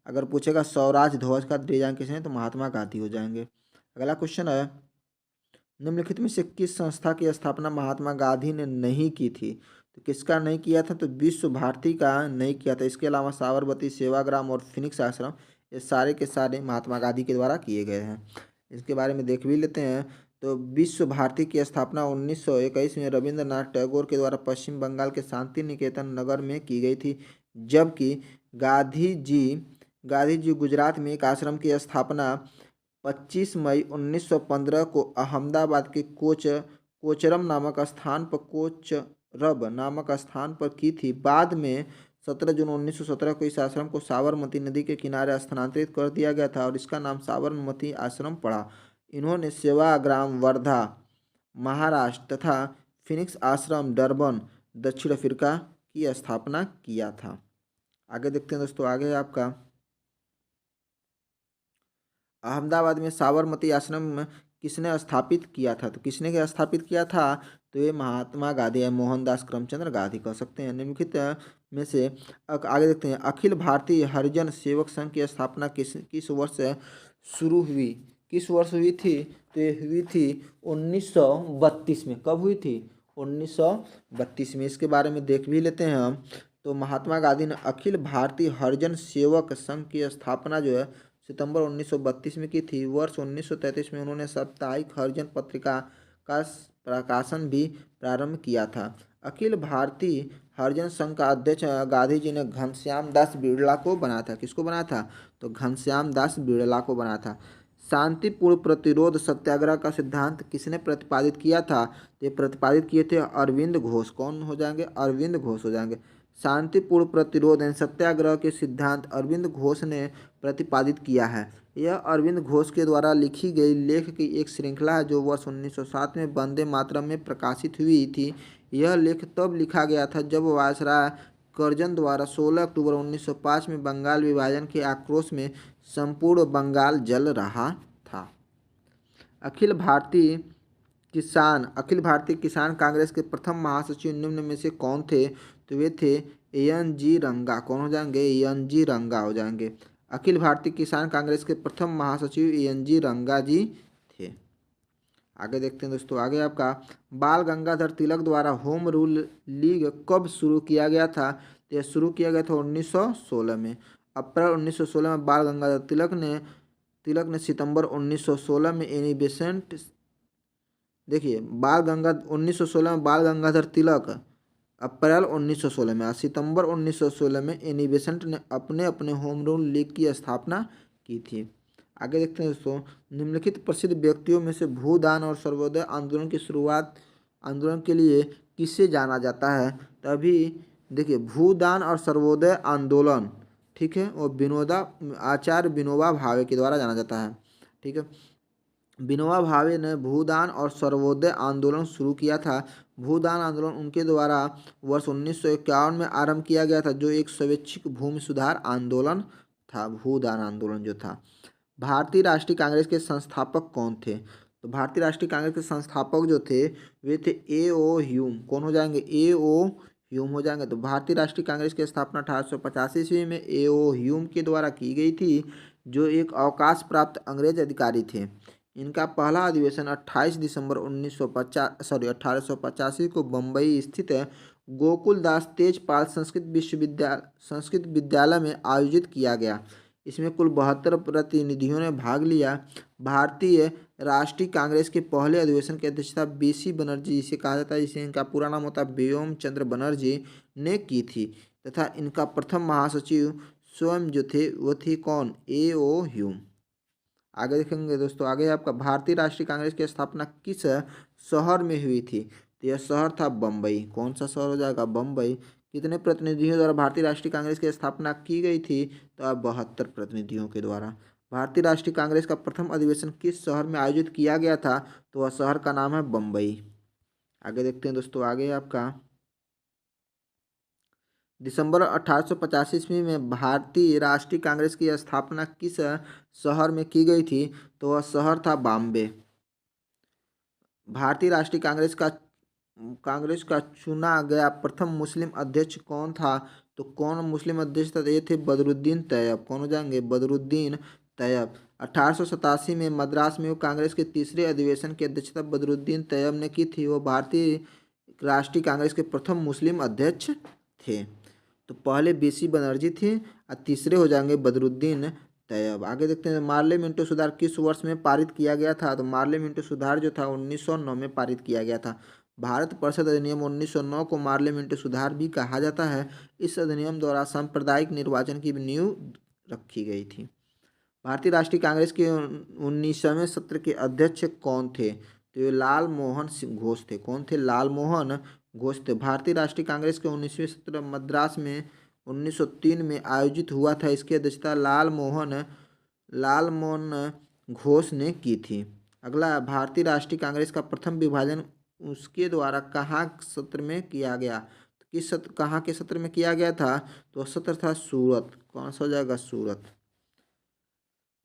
अगर पूछेगा स्वराज ध्वज का डिजाइन किसने, तो महात्मा गांधी हो जाएंगे। अगला क्वेश्चन है, निम्नलिखित में से किस संस्था की स्थापना महात्मा गांधी ने नहीं की थी? तो किसका नहीं किया था? तो विश्व भारती का नहीं किया था। इसके अलावा साबरमती, सेवाग्राम और फिनिक्स आश्रम, ये सारे के सारे महात्मा गांधी के द्वारा किए गए हैं। इसके बारे में देख भी लेते हैं। तो विश्व भारती की स्थापना 1921 में रविंद्रनाथ टैगोर के द्वारा पश्चिम बंगाल के शांति निकेतन नगर में की गई थी, जबकि गांधी जी गुजरात में एक आश्रम की स्थापना 25 मई 1915 को अहमदाबाद के कोचरब नामक स्थान पर की थी। बाद में 17 जून 1917 को इस आश्रम को साबरमती नदी के किनारे स्थानांतरित कर दिया गया था और इसका नाम साबरमती आश्रम पड़ा। इन्होंने सेवाग्राम वर्धा महाराष्ट्र तथा फिनिक्स आश्रम डरबन दक्षिण अफ्रीका की स्थापना किया था। आगे देखते हैं दोस्तों, आगे है आपका अहमदाबाद में साबरमती आश्रम किसने स्थापित किया था? तो किसने क्या स्थापित किया था? तो ये महात्मा गांधी है, मोहनदास करमचंद गांधी कह सकते हैं। निम्नलिखित में से आगे देखते हैं, अखिल भारतीय हरिजन सेवक संघ की स्थापना किस वर्ष शुरू हुई? किस वर्ष हुई थी? तो ये हुई थी 1932 में। कब हुई थी? 1932 में। इसके बारे में देख भी लेते हैं हम। तो महात्मा गांधी ने अखिल भारतीय हरिजन सेवक संघ की स्थापना जो है सितंबर 1932 में की थी। वर्ष 1933 में उन्होंने साप्ताहिक हरिजन पत्रिका का प्रकाशन भी प्रारंभ किया था। अखिल भारतीय हरिजन संघ का अध्यक्ष गांधी जी ने घनश्याम दास बिरला को बनाया था। किसको बनाया था? तो घनश्याम दास बिरला को बनाया था। शांतिपूर्ण प्रतिरोध सत्याग्रह का सिद्धांत किसने प्रतिपादित किया था? ये प्रतिपादित किए थे अरविंद घोष। कौन हो जाएंगे? अरविंद घोष हो जाएंगे। शांतिपूर्ण प्रतिरोध यानी सत्याग्रह के सिद्धांत अरविंद घोष ने प्रतिपादित किया है। यह अरविंद घोष के द्वारा लिखी गई लेख की एक श्रृंखला है जो वर्ष 1907 में वंदे मातरम में प्रकाशित हुई थी। यह लेख तब लिखा गया था जब वायसराय कर्जन द्वारा 16 अक्टूबर 1905 में बंगाल विभाजन के आक्रोश में संपूर्ण बंगाल जल रहा था। अखिल भारतीय किसान कांग्रेस के प्रथम महासचिव निम्न में से कौन थे? तो वे थे एन जी रंगा। कौन हो जाएंगे? एन जी रंगा हो जाएंगे। अखिल भारतीय किसान कांग्रेस के प्रथम महासचिव एन जी रंगा जी थे। आगे देखते हैं दोस्तों, आगे आपका बाल गंगाधर तिलक द्वारा होम रूल लीग कब शुरू किया गया था? तो यह शुरू किया गया था 1916 में। अप्रैल 1916 में बाल गंगाधर तिलक ने सितंबर 1916 में एनी बेसेंट, देखिए 1916 में बाल गंगाधर तिलक अप्रैल 1916 में, सितंबर 1916 में एनी बेसेंट ने अपने अपने होम रूल लीग की स्थापना की थी। आगे देखते हैं दोस्तों, निम्नलिखित प्रसिद्ध व्यक्तियों में से भूदान और सर्वोदय आंदोलन के लिए किसे जाना जाता है? तभी देखिए भूदान और सर्वोदय आंदोलन, ठीक है, वो आचार्य विनोबा भावे के द्वारा जाना जाता है। ठीक है, विनोबा भावे ने भूदान और सर्वोदय आंदोलन शुरू किया था। भूदान आंदोलन उनके द्वारा वर्ष 1951 में आरंभ किया गया था, जो एक स्वैच्छिक भूमि सुधार आंदोलन था। भूदान आंदोलन जो था। भारतीय राष्ट्रीय कांग्रेस के संस्थापक कौन थे? तो भारतीय राष्ट्रीय कांग्रेस के संस्थापक जो थे वे थे ए ओ ह्यूम। कौन हो जाएंगे? ए ओ ह्यूम हो जाएंगे। तो भारतीय राष्ट्रीय कांग्रेस की स्थापना 1885 ईस्वी में ए ओ ह्यूम के द्वारा की गई थी, जो एक अवकाश प्राप्त अंग्रेज अधिकारी थे। इनका पहला अधिवेशन 28 दिसंबर 1885 को बम्बई स्थित गोकुलदास तेजपाल संस्कृत विद्यालय में आयोजित किया गया। इसमें कुल 72 प्रतिनिधियों ने भाग लिया। भारतीय राष्ट्रीय कांग्रेस के पहले अधिवेशन की अध्यक्षता बीसी बनर्जी, जिसे कहा जाता है, जिसे इनका पूरा नाम होता है व्योम चंद्र बनर्जी, ने की थी तथा इनका प्रथम महासचिव स्वयं जो थे वो थे कौन? ए ओ ह्यूम। आगे देखेंगे दोस्तों, आगे आपका भारतीय राष्ट्रीय कांग्रेस की स्थापना किस शहर में हुई थी? तो यह शहर था बम्बई। कौन सा शहर हो जाएगा? बम्बई। कितने प्रतिनिधियों द्वारा भारतीय राष्ट्रीय कांग्रेस की स्थापना की गई थी? तो अब 72 प्रतिनिधियों के द्वारा। भारतीय राष्ट्रीय कांग्रेस का प्रथम अधिवेशन किस शहर में आयोजित किया गया था? तो वह शहर का नाम है बम्बई। आगे देखते हैं दोस्तों, आगे आपका दिसंबर 1885 ईस्वी में भारतीय राष्ट्रीय कांग्रेस की स्थापना किस शहर में की गई थी? तो वह शहर था बॉम्बे। भारतीय राष्ट्रीय कांग्रेस का चुना गया प्रथम मुस्लिम अध्यक्ष कौन था? तो कौन मुस्लिम अध्यक्ष था? तो ये थे बदरुद्दीन तैयब। कौन हो जाएंगे? बदरुद्दीन तैयब। 1887 में मद्रास में कांग्रेस के तीसरे अधिवेशन की अध्यक्षता बदरुद्दीन तैयब ने की थी। वो भारतीय राष्ट्रीय कांग्रेस के प्रथम मुस्लिम अध्यक्ष थे। तो पहले बीसी बनर्जी थे और तीसरे हो जाएंगे बदरुद्दीन तैयब। आगे देखते हैं, मार्ले मिंटो सुधार किस वर्ष में पारित किया गया था? तो मार्ले मिंटो सुधार जो था 1909 में पारित किया गया था। भारत परिषद अधिनियम 1909 को मार्ले मिंटो सुधार भी कहा जाता है। इस अधिनियम द्वारा सांप्रदायिक निर्वाचन की नींव रखी गई थी। भारतीय राष्ट्रीय कांग्रेस के 19वें सत्र के अध्यक्ष कौन थे? तो ये लाल मोहन सिंह घोष थे। कौन थे? लाल मोहन घोष थे। भारतीय राष्ट्रीय कांग्रेस के 19वें सत्र मद्रास में 1903 में आयोजित हुआ था। इसकी अध्यक्षता लाल मोहन घोष ने की थी। अगला, भारतीय राष्ट्रीय कांग्रेस का प्रथम विभाजन उसके द्वारा कहाँ सत्र में किया गया? तो किस सत्र, कहाँ के सत्र में किया गया था? तो सत्र था सूरत। कौन सा हो जाएगा? सूरत।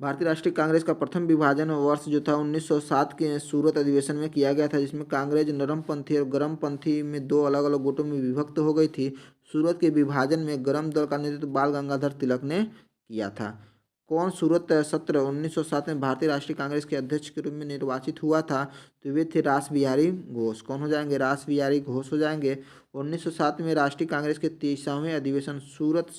भारतीय राष्ट्रीय कांग्रेस का प्रथम विभाजन वर्ष जो था 1907 के सूरत अधिवेशन में किया गया था, जिसमें कांग्रेस नरमपंथी और गरमपंथी में दो अलग अलग गुटों में विभक्त हो गई थी। सूरत के विभाजन में गरम दल का नेतृत्व बाल गंगाधर तिलक ने किया था। कौन सूरत सत्र 1907 में भारतीय राष्ट्रीय कांग्रेस के अध्यक्ष के रूप में निर्वाचित हुआ था? तो वे थे रास बिहारी घोष। कौन हो जाएंगे? रास बिहारी घोष हो जाएंगे। 1907 में राष्ट्रीय कांग्रेस के 23वें अधिवेशन सूरत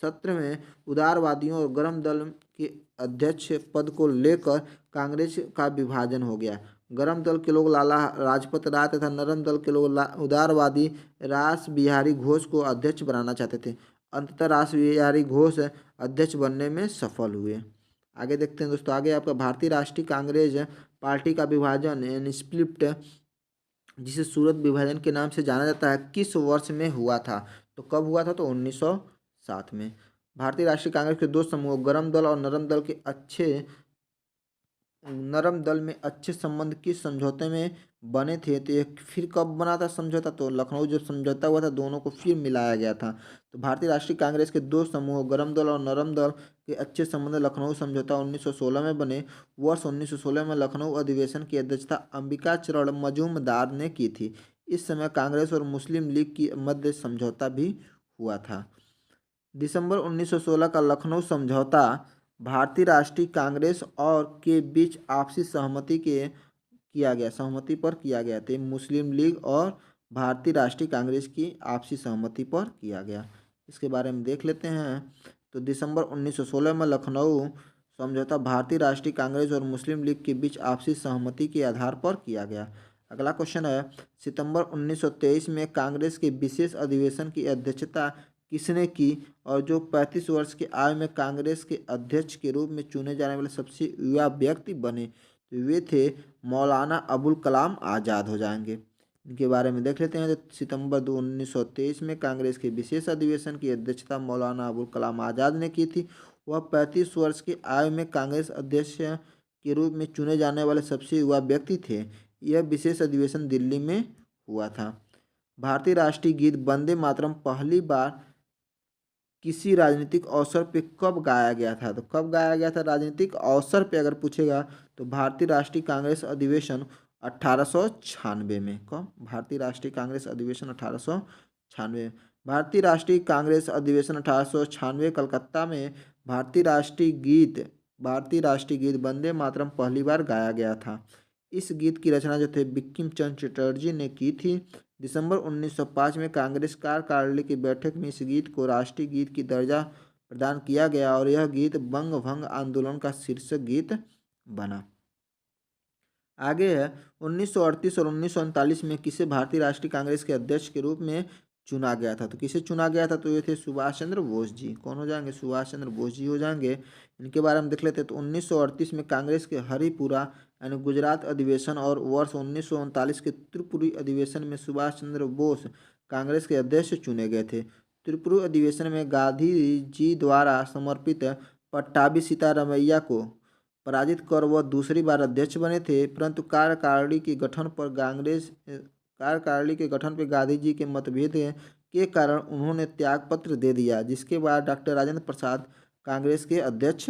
सत्र में उदारवादियों और गरम दल के अध्यक्ष पद को लेकर कांग्रेस का विभाजन हो गया। गरम दल के लोग लाला लाजपत राय तथा नरम दल के लोग उदारवादी रास बिहारी घोष को अध्यक्ष बनाना चाहते थे। अंततः रास बिहारी घोष अध्यक्ष बनने में सफल हुए। आगे देखते हैं दोस्तों, आगे आपका भारतीय राष्ट्रीय कांग्रेस पार्टी का विभाजन यानी स्प्लिट, जिसे सूरत विभाजन के नाम से जाना जाता है, किस वर्ष में हुआ था? तो कब हुआ था? तो 1907 में। भारतीय राष्ट्रीय कांग्रेस के दो समूह गरम दल और नरम दल में अच्छे संबंध किस समझौते में बने थे? तो ये फिर कब बना था समझौता? तो लखनऊ जब समझौता हुआ था, दोनों को फिर मिलाया गया था। तो भारतीय राष्ट्रीय कांग्रेस के दो समूह गरम दल और नरम दल के अच्छे संबंध लखनऊ समझौता 1916 में बने। वर्ष 1916 में लखनऊ अधिवेशन की अध्यक्षता अंबिका चरण मजूमदार ने की थी। इस समय कांग्रेस और मुस्लिम लीग की मध्य समझौता भी हुआ था। दिसंबर 1916 का लखनऊ समझौता भारतीय राष्ट्रीय कांग्रेस और के बीच आपसी सहमति पर किया गया था। मुस्लिम लीग और भारतीय राष्ट्रीय कांग्रेस की आपसी सहमति पर किया गया। इसके बारे में देख लेते हैं। तो दिसंबर 1916 में लखनऊ समझौता भारतीय राष्ट्रीय कांग्रेस और मुस्लिम लीग के बीच आपसी सहमति के आधार पर किया गया। अगला क्वेश्चन है, सितंबर 1923 में कांग्रेस के विशेष अधिवेशन की अध्यक्षता किसने की और जो 35 वर्ष की आयु में कांग्रेस के अध्यक्ष के रूप में चुने जाने वाले सबसे युवा व्यक्ति बने? तो वे थे मौलाना अबुल कलाम आज़ाद हो जाएंगे। इनके बारे में देख लेते हैं। तो सितंबर 1923 में कांग्रेस के विशेष अधिवेशन की अध्यक्षता मौलाना अबुल कलाम आज़ाद ने की थी। वह 35 वर्ष की आयु में कांग्रेस अध्यक्ष के रूप में चुने जाने वाले सबसे युवा व्यक्ति थे। यह विशेष अधिवेशन दिल्ली में हुआ था। भारतीय राष्ट्रीय गीत वंदे मातरम पहली बार किसी राजनीतिक अवसर पे कब गाया गया था? तो कब गाया गया था राजनीतिक अवसर पे अगर पूछेगा तो भारतीय राष्ट्रीय कांग्रेस अधिवेशन 1896 में। कब? भारतीय राष्ट्रीय कांग्रेस अधिवेशन 1896। भारतीय राष्ट्रीय कांग्रेस अधिवेशन 1896 कलकत्ता में भारतीय राष्ट्रीय गीत वंदे मातरम पहली बार गाया गया था। इस गीत की रचना जो थे बिक्किम चंद्र चटर्जी ने की थी। दिसंबर 1905 में कांग्रेस कार्यकारिणी की बैठक में इस गीत को राष्ट्रीय गीत की दर्जा प्रदान किया गया और यह गीत बंग भंग आंदोलन का शीर्षक गीत बना। आगे है 1938 और 1939 में किसे भारतीय राष्ट्रीय कांग्रेस के अध्यक्ष के रूप में चुना गया था। तो किसे चुना गया था? तो ये थे सुभाष चंद्र बोस जी। कौन हो जाएंगे? सुभाष चंद्र बोस जी हो जाएंगे। इनके बारे में देख लेते हैं। तो 1938 में कांग्रेस के हरिपुरा यानी गुजरात अधिवेशन और वर्ष 1939 के त्रिपुरी अधिवेशन में सुभाष चंद्र बोस कांग्रेस के अध्यक्ष चुने गए थे। त्रिपुरी अधिवेशन में गांधी जी द्वारा समर्पित पट्टाभी सीतारामैया को पराजित कर वह दूसरी बार अध्यक्ष बने थे, परंतु कार्यकारिणी के गठन पर गांधी जी के मतभेद के कारण उन्होंने त्यागपत्र दे दिया, जिसके बाद डॉक्टर राजेंद्र प्रसाद कांग्रेस के अध्यक्ष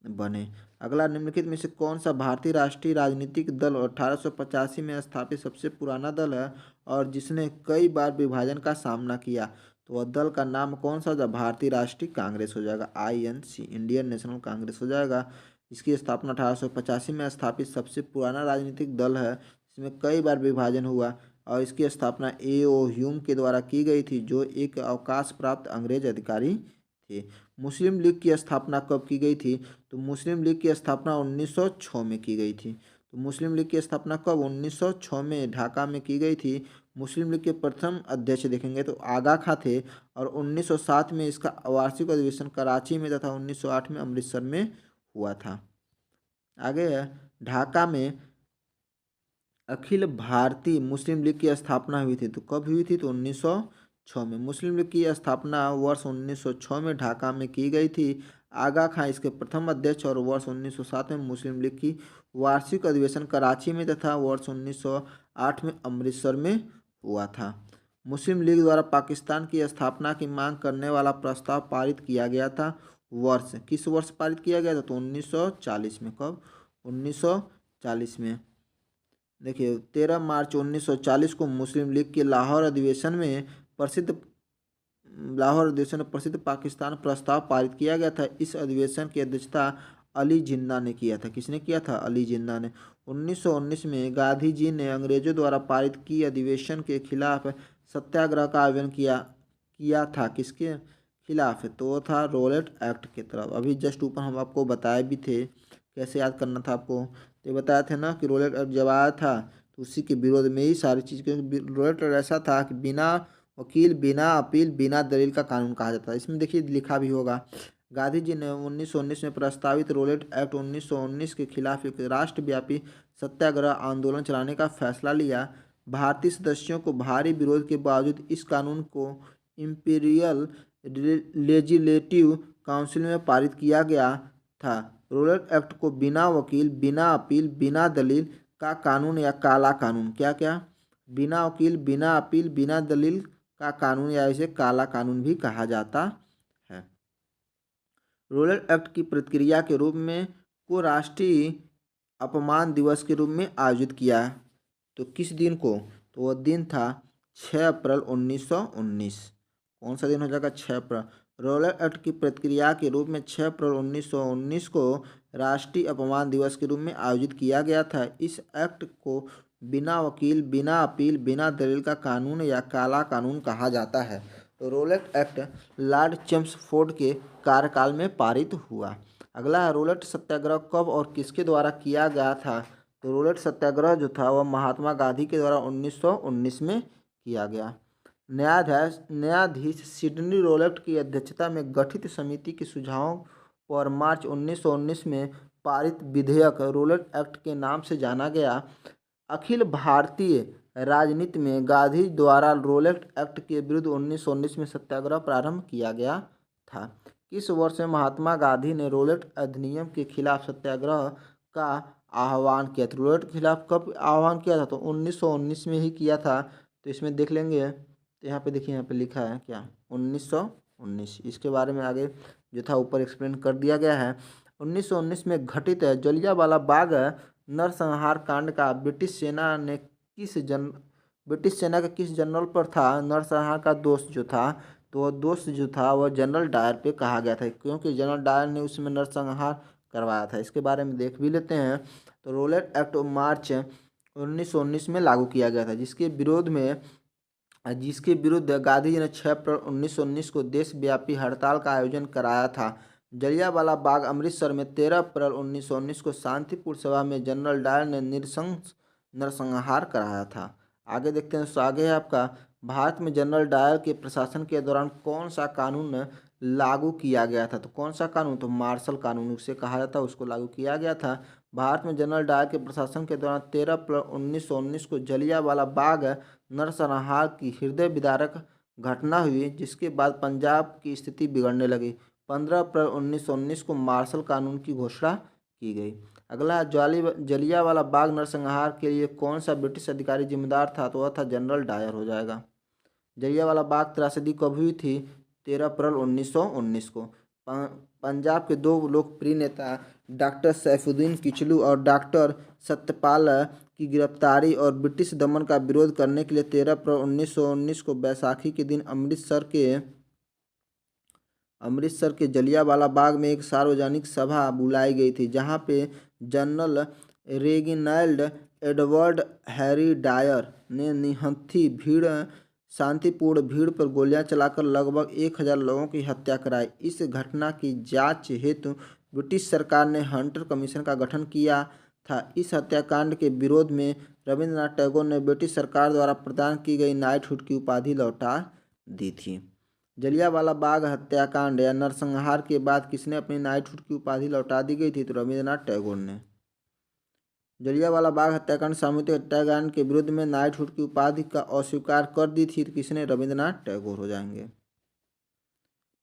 बने। अगला, निम्नलिखित में से कौन सा भारतीय राष्ट्रीय राजनीतिक दल 1885 में स्थापित सबसे पुराना दल है और जिसने कई बार विभाजन का सामना किया? तो वह दल का नाम कौन सा? भारतीय राष्ट्रीय कांग्रेस हो जाएगा, INC, इंडियन नेशनल कांग्रेस हो जाएगा। इसकी स्थापना 1885 में स्थापित सबसे पुराना राजनीतिक दल है, इसमें कई बार विभाजन हुआ और इसकी स्थापना A.O. ह्यूम के द्वारा की गई थी, जो एक अवकाश प्राप्त अंग्रेज अधिकारी थे। मुस्लिम लीग की स्थापना कब की गई थी? तो मुस्लिम लीग की स्थापना 1906 में की गई थी। तो मुस्लिम लीग की स्थापना कब? 1906 में ढाका में की गई थी। मुस्लिम लीग के प्रथम अध्यक्ष देखेंगे तो आगा खां थे और 1907 में इसका वार्षिक अधिवेशन कराची में तथा 1908 में अमृतसर में हुआ था। आगे है, ढाका में अखिल भारतीय मुस्लिम लीग की स्थापना हुई थी। तो कब हुई थी? तो 1906 में। मुस्लिम लीग की स्थापना वर्ष 1906 में ढाका में की गई थी। आगा खां इसके प्रथम अध्यक्ष और वर्ष 1907 में मुस्लिम लीग की वार्षिक अधिवेशन कराची में तथा वर्ष 1908 में अमृतसर में हुआ था। मुस्लिम लीग द्वारा पाकिस्तान की स्थापना की मांग करने वाला प्रस्ताव पारित किया गया था। वर्ष किस वर्ष पारित किया गया था? तो 1940 में। कब? 1940 में। देखिए, 13 मार्च 1940 को मुस्लिम लीग के लाहौर अधिवेशन में प्रसिद्ध पाकिस्तान प्रस्ताव पारित किया गया था। इस अधिवेशन की अध्यक्षता अली जिन्ना ने किया था। किसने किया था? अली जिन्ना ने। 1919 में गांधी जी ने अंग्रेजों द्वारा पारित की अधिवेशन के खिलाफ सत्याग्रह का आह्वान किया था। किसके खिलाफ? तो वो था रोलेट एक्ट की तरफ। अभी जस्ट ऊपर हम आपको बताए भी थे, कैसे याद करना था आपको। तो बताया था ना कि रोलेट एक्ट जब आया था तो उसी के विरोध में ही सारी चीज़, क्योंकि रोलेट एक्ट ऐसा था कि बिना वकील, बिना अपील, बिना दलील का कानून कहा जाता है। इसमें देखिए लिखा भी होगा, गांधी जी ने 1919 में प्रस्तावित रोलेट एक्ट 1919 के खिलाफ एक राष्ट्रव्यापी सत्याग्रह आंदोलन चलाने का फैसला लिया। भारतीय सदस्यों को भारी विरोध के बावजूद इस कानून को इंपीरियल लेजिस्लेटिव काउंसिल में पारित किया गया था। रोलेट एक्ट को बिना वकील, बिना अपील, बिना दलील का कानून या काला कानून, क्या क्या? बिना वकील, बिना अपील, बिना दलील का कानून या इसे काला कानून भी कहा जाता है। रोलेट एक्ट की प्रतिक्रिया के रूप में को राष्ट्रीय अपमान दिवस के रूप में आयोजित किया। तो किस दिन को? तो वह दिन था 6 अप्रैल 1919। कौन सा दिन हो जाएगा? 6 अप्रैल। रोलेट एक्ट की प्रतिक्रिया के रूप में 6 अप्रैल 1919 को राष्ट्रीय अपमान दिवस के रूप में आयोजित किया गया था। इस एक्ट को बिना वकील, बिना अपील, बिना दलील का कानून या काला कानून कहा जाता है। तो रोलेट एक्ट लॉर्ड चेम्सफोर्ड के कार्यकाल में पारित हुआ। अगला है, रोलेट सत्याग्रह कब और किसके द्वारा किया गया था? तो रोलेट सत्याग्रह जो था वह महात्मा गांधी के द्वारा 1919 में किया गया। न्यायाधीश सिडनी रोलेट की अध्यक्षता में गठित समिति के सुझावों पर मार्च 1919 में पारित विधेयक रोलेट एक्ट के नाम से जाना गया। अखिल भारतीय राजनीति में गांधी द्वारा रोलेट एक्ट के विरुद्ध 1919 में सत्याग्रह प्रारंभ किया गया था। किस वर्ष में महात्मा गांधी ने रोलेट अधिनियम के खिलाफ सत्याग्रह का आह्वान किया था? रोलेट के खिलाफ कब आह्वान किया था? तो 1919 में ही किया था। तो इसमें देख लेंगे, तो यहाँ पे देखिए, यहाँ पे लिखा है क्या? 1919। इसके बारे में आगे जो था ऊपर एक्सप्लेन कर दिया गया है। 1919 में घटित जलियांवाला बाग नरसंहार कांड का ब्रिटिश सेना के किस जनरल पर था? नरसंहार का दोष जो था, तो वह दोष जो था वह जनरल डायर पे कहा गया था, क्योंकि जनरल डायर ने उसमें नरसंहार करवाया था। इसके बारे में देख भी लेते हैं। तो रोलेट एक्ट मार्च 1919 में लागू किया गया था, जिसके विरुद्ध गांधी जी ने 6 अप्रैल 1919 को देशव्यापी हड़ताल का आयोजन कराया था। जलियांवाला बाग अमृतसर में 13 अप्रैल 1919 को शांतिपूर्ण सभा में जनरल डायर ने नरसंहार कराया था। आगे देखते हैं। आगे है आपका भारत में जनरल डायर के प्रशासन के दौरान कौन सा कानून लागू किया गया था? तो कौन सा कानून? तो मार्शल कानून उसे कहा जाता है, उसको लागू किया गया था। भारत में जनरल डायर के प्रशासन के दौरान 13 अप्रैल 1919 को जलियांवाला बाग नरसंहार की हृदय विदारक घटना हुई, जिसके बाद पंजाब की स्थिति बिगड़ने लगी। 15 अप्रैल 1919 को मार्शल कानून की घोषणा की गई। अगला, जलियांवाला बाग नरसंहार के लिए कौन सा ब्रिटिश अधिकारी जिम्मेदार था? तो वह था जनरल डायर हो जाएगा। जलियांवाला बाग त्रासदी कब हुई थी? 13 अप्रैल 1919 को। पंजाब के दो लोकप्रिय नेता डॉक्टर सैफुद्दीन किचलू और डॉक्टर सत्यपाल की गिरफ्तारी और ब्रिटिश दमन का विरोध करने के लिए 13 अप्रैल 1919 को बैसाखी के दिन अमृतसर के जलियांवाला बाग में एक सार्वजनिक सभा बुलाई गई थी, जहां पे General Reginald Edward Harry Dyer ने निहत्थी भीड़ शांतिपूर्ण भीड़ पर गोलियां चलाकर लगभग 1000 लोगों की हत्या कराई। इस घटना की जांच हेतु ब्रिटिश सरकार ने हंटर कमीशन का गठन किया था। इस हत्याकांड के विरोध में रविंद्रनाथ टैगोर ने ब्रिटिश सरकार द्वारा प्रदान की गई नाइटहुड की उपाधि लौटा दी थी। जलियांवाला बाग हत्याकांड या नरसंहार के बाद किसने अपनी नाइटहुड की उपाधि लौटा दी गई थी? तो रविंद्रनाथ टैगोर ने। जलियांवाला बाग हत्याकांड सामूहिक हत्याकांड के विरुद्ध में नाइटहुड की उपाधि का अस्वीकार कर दी थी, तो किसने? रविंद्रनाथ टैगोर हो जाएंगे।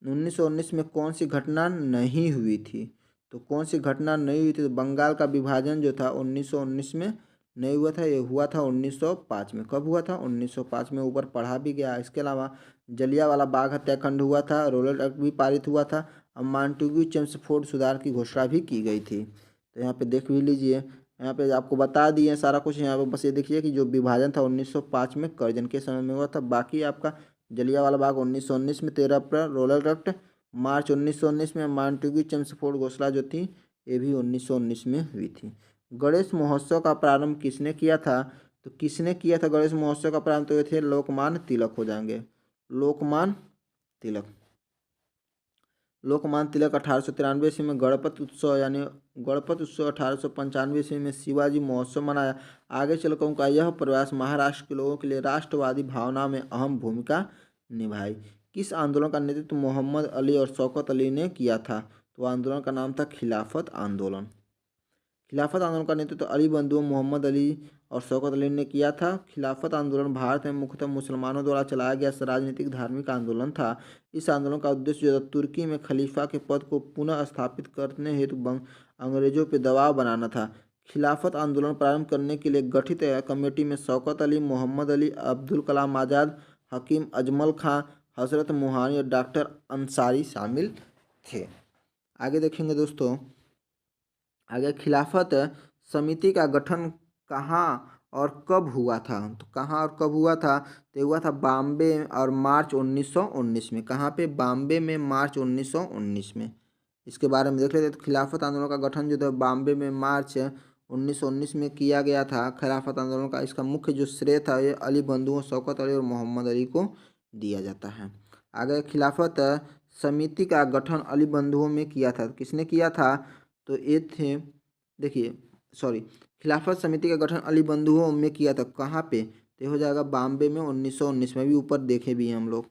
1919 में कौन सी घटना नहीं हुई थी? तो कौन सी घटना नहीं हुई थी? तो बंगाल का विभाजन जो था 1919 में नहीं हुआ था, ये हुआ था 1905 में। कब हुआ था? 1905 में, ऊपर पढ़ा भी गया। इसके अलावा जलियांवाला बाग हत्याकांड हुआ था, रोलेट एक्ट भी पारित हुआ था और मॉन्टेग्यू चेम्सफोर्ड सुधार की घोषणा भी की गई थी। तो यहाँ पे देख भी लीजिए, यहाँ पे आपको बता दिए सारा कुछ। यहाँ पे बस ये देखिए कि जो विभाजन था 1905 में करजन के समय में हुआ था। बाकी आपका जलियांवाला बाग 1919 में 13 अप्रैल, रोलेट एक्ट मार्च 1919 में, मॉन्टेग्यू चेम्सफोर्ड घोषणा जो थी ये भी 1919 में हुई थी। गणेश महोत्सव का प्रारंभ किसने किया था? तो किसने किया था गणेश महोत्सव का प्रारंभ? तो ये थे लोकमान्य तिलक हो जाएंगे। लोकमान्य तिलक। लोकमान्य तिलक 1893 ईस्वी में गणपति उत्सव यानी गणपति उत्सव 1895 ईस्वी में शिवाजी महोत्सव मनाया। आगे चलकर उनका यह प्रयास महाराष्ट्र के लोगों के लिए राष्ट्रवादी भावना में अहम भूमिका निभाई। किस आंदोलन का नेतृत्व मोहम्मद अली और शौकत अली ने किया था? तो आंदोलन का नाम था खिलाफत आंदोलन। खिलाफत आंदोलन का नेतृत्व अली बंधुओं मोहम्मद अली और शौकत अली ने किया था। खिलाफत आंदोलन भारत में मुख्यतः मुसलमानों द्वारा चलाया गया राजनीतिक धार्मिक आंदोलन था। इस आंदोलन का उद्देश्य जो था तुर्की में खलीफा के पद को पुनः स्थापित करने हेतु अंग्रेजों पर दबाव बनाना था। खिलाफत आंदोलन प्रारंभ करने के लिए गठित कमेटी में शौकत अली, मोहम्मद अली, अब्दुल कलाम आज़ाद, हकीम अजमल खां, हजरत मोहानी और डॉक्टर अंसारी शामिल थे। आगे देखेंगे दोस्तों, आगे खिलाफत समिति का गठन कहाँ और कब हुआ था? तो कहाँ और कब हुआ था? तो हुआ था बॉम्बे और मार्च 1919 में। कहाँ पे? बॉम्बे में मार्च 1919 में। इसके बारे में देख लेते हैं। तो खिलाफत आंदोलन का गठन जो था बॉम्बे में मार्च 1919 में किया गया था। खिलाफत आंदोलन का इसका मुख्य जो श्रेय था ये अली बंधुओं शौकत अली और मोहम्मद अली को दिया जाता है। आगे खिलाफत समिति का गठन अली बंधुओं में किया था। किसने किया था? तो ये थे, देखिए सॉरी, खिलाफत समिति का गठन अली बंधुओं में किया था। कहाँ पे? तो हो जाएगा बॉम्बे में 1919 में, भी ऊपर देखे भी हैं हम लोग।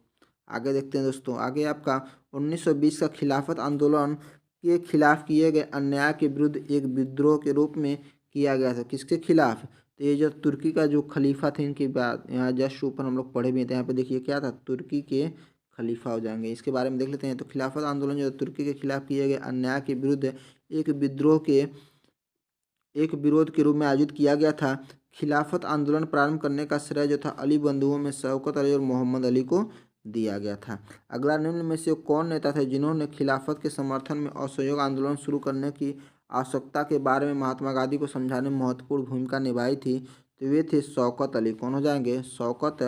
आगे देखते हैं दोस्तों, आगे आपका 1920 का खिलाफत आंदोलन के खिलाफ किए गए अन्याय के विरुद्ध एक विद्रोह के रूप में किया गया था। किसके खिलाफ? तो ये जो तुर्की का जो खलीफा थे इनकी बात यहाँ जस्ट ऊपर हम लोग पढ़े भी थे। यहाँ पे देखिए क्या था, तुर्की के खलीफा हो जाएंगे। इसके बारे में देख लेते हैं। तो खिलाफत आंदोलन जो तुर्की के खिलाफ किए गए अन्याय के विरुद्ध एक विरोध के रूप में आयोजित किया गया था। खिलाफत आंदोलन प्रारंभ करने का श्रेय जो था अली बंधुओं में शौकत अली और मोहम्मद अली को दिया गया था। अगला, निम्न में से कौन नेता थे जिन्होंने खिलाफत के समर्थन में असहयोग आंदोलन शुरू करने की आवश्यकता के बारे में महात्मा गांधी को समझाने में महत्वपूर्ण भूमिका निभाई थी? तो वे थे शौकत अली। कौन हो जाएंगे? शौकत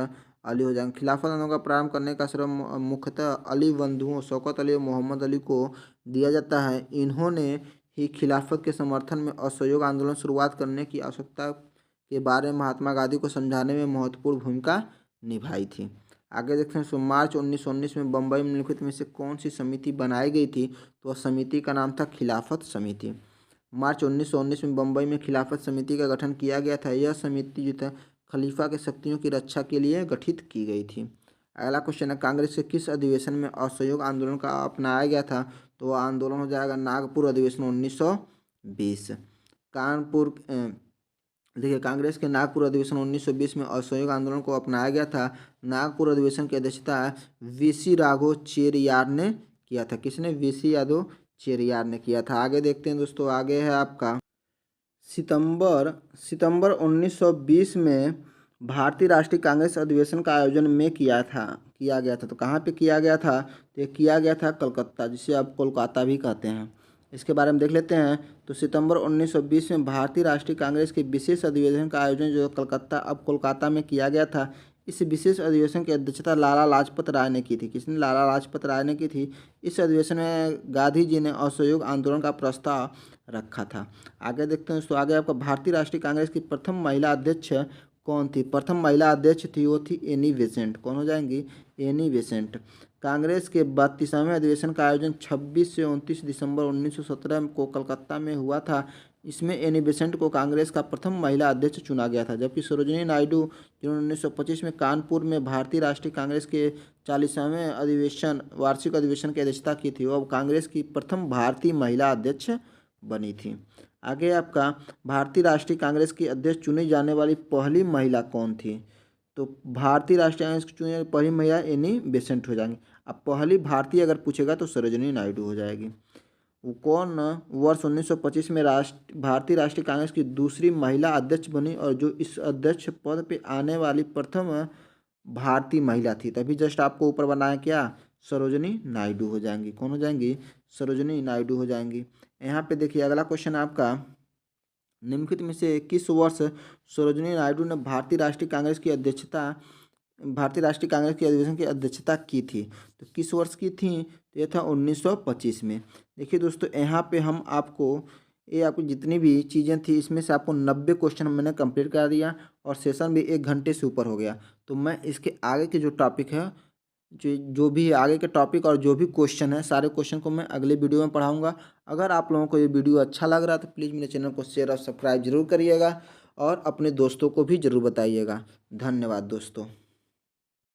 अली हो जाएंगे। खिलाफत आंदोलन का प्रारंभ करने का श्रेय मुख्यतः अली बंधुओं शौकत अली और मोहम्मद अली को दिया जाता है। इन्होंने ही खिलाफत के समर्थन में असहयोग आंदोलन शुरुआत करने की आवश्यकता के बारे में महात्मा गांधी को समझाने में महत्वपूर्ण भूमिका निभाई थी। आगे देखते हैं। मार्च 1919 में बम्बई में निम्नलिखित में से कौन सी समिति बनाई गई थी? तो वह समिति का नाम था खिलाफत समिति। मार्च 1919 में बम्बई में खिलाफत समिति का गठन किया गया था। यह समिति जो था खलीफा की शक्तियों की रक्षा के लिए गठित की गई थी। अगला क्वेश्चन है, कांग्रेस के किस अधिवेशन में असहयोग आंदोलन का अपनाया गया था? तो वह आंदोलन हो जाएगा नागपुर अधिवेशन 1920। कानपुर देखिए, कांग्रेस के नागपुर अधिवेशन 1920 में असहयोग आंदोलन को अपनाया गया था। नागपुर अधिवेशन की अध्यक्षता वीसी राघव चेरियार ने किया था। किसने? वीसी यादव चेरियार ने किया था। आगे देखते हैं दोस्तों, आगे है आपका सितंबर सितंबर 1920 में भारतीय राष्ट्रीय कांग्रेस अधिवेशन का आयोजन में किया गया था। तो कहाँ पे किया गया था? तो ये किया गया था कलकत्ता, जिसे आप कोलकाता भी कहते हैं। इसके बारे में देख लेते हैं। तो सितंबर 1920 में भारतीय राष्ट्रीय कांग्रेस के विशेष अधिवेशन का आयोजन जो कलकत्ता अब कोलकाता में किया गया था। इस विशेष अधिवेशन की अध्यक्षता लाला लाजपत राय ने की थी। किसने? लाला लाजपत राय ने की थी। इस अधिवेशन में गांधी जी ने असहयोग आंदोलन का प्रस्ताव रखा था। आगे देखते हैं दोस्तों, आगे आपका भारतीय राष्ट्रीय कांग्रेस की प्रथम महिला अध्यक्ष कौन थी? प्रथम महिला अध्यक्ष थी वो थी एनी बेसेंट। कौन हो जाएंगी? Annie Besant. कांग्रेस के 32वें अधिवेशन का आयोजन 26 से 29 दिसंबर 1917 को कलकत्ता में हुआ था। इसमें एनी बेसेंट को कांग्रेस का प्रथम महिला अध्यक्ष चुना गया था, जबकि सरोजिनी नायडू जिन्होंने 1925 में कानपुर में भारतीय राष्ट्रीय कांग्रेस के 40वें वार्षिक अधिवेशन की अध्यक्षता की थी, वो अब कांग्रेस की प्रथम भारतीय महिला अध्यक्ष बनी थी। आगे आपका भारतीय राष्ट्रीय कांग्रेस की अध्यक्ष चुनी जाने वाली पहली महिला कौन थी? तो भारतीय राष्ट्रीय कांग्रेस की चुनी जाने पहली महिला एनी बेसेंट हो जाएंगी। अब पहली भारतीय अगर पूछेगा तो सरोजिनी नायडू हो जाएगी। वो कौन वर्ष 1925 में भारतीय राष्ट्रीय कांग्रेस की दूसरी महिला अध्यक्ष बनी और जो इस अध्यक्ष पद पे आने वाली प्रथम भारतीय महिला थी। तभी जस्ट आपको ऊपर बनाया क्या? सरोजिनी नायडू हो जाएंगी। कौन हो जाएंगी? सरोजिनी नायडू हो जाएंगी। यहाँ पे देखिए, अगला क्वेश्चन आपका, निम्नलिखित में से किस वर्ष सरोजिनी नायडू ने भारतीय राष्ट्रीय कांग्रेस की अधिवेशन की अध्यक्षता की थी? तो किस वर्ष की थी? तो यह था 1925 में। देखिए दोस्तों, यहाँ पे हम आपको जितनी भी चीज़ें थी इसमें से आपको 90 क्वेश्चन मैंने कंप्लीट करा दिया और सेशन भी 1 घंटे से ऊपर हो गया। तो मैं इसके आगे के जो टॉपिक है, जो भी आगे के टॉपिक और जो भी क्वेश्चन है, सारे क्वेश्चन को मैं अगले वीडियो में पढ़ाऊँगा। अगर आप लोगों को ये वीडियो अच्छा लग रहा है तो प्लीज़ मेरे चैनल को शेयर और सब्सक्राइब जरूर करिएगा और अपने दोस्तों को भी ज़रूर बताइएगा। धन्यवाद दोस्तों।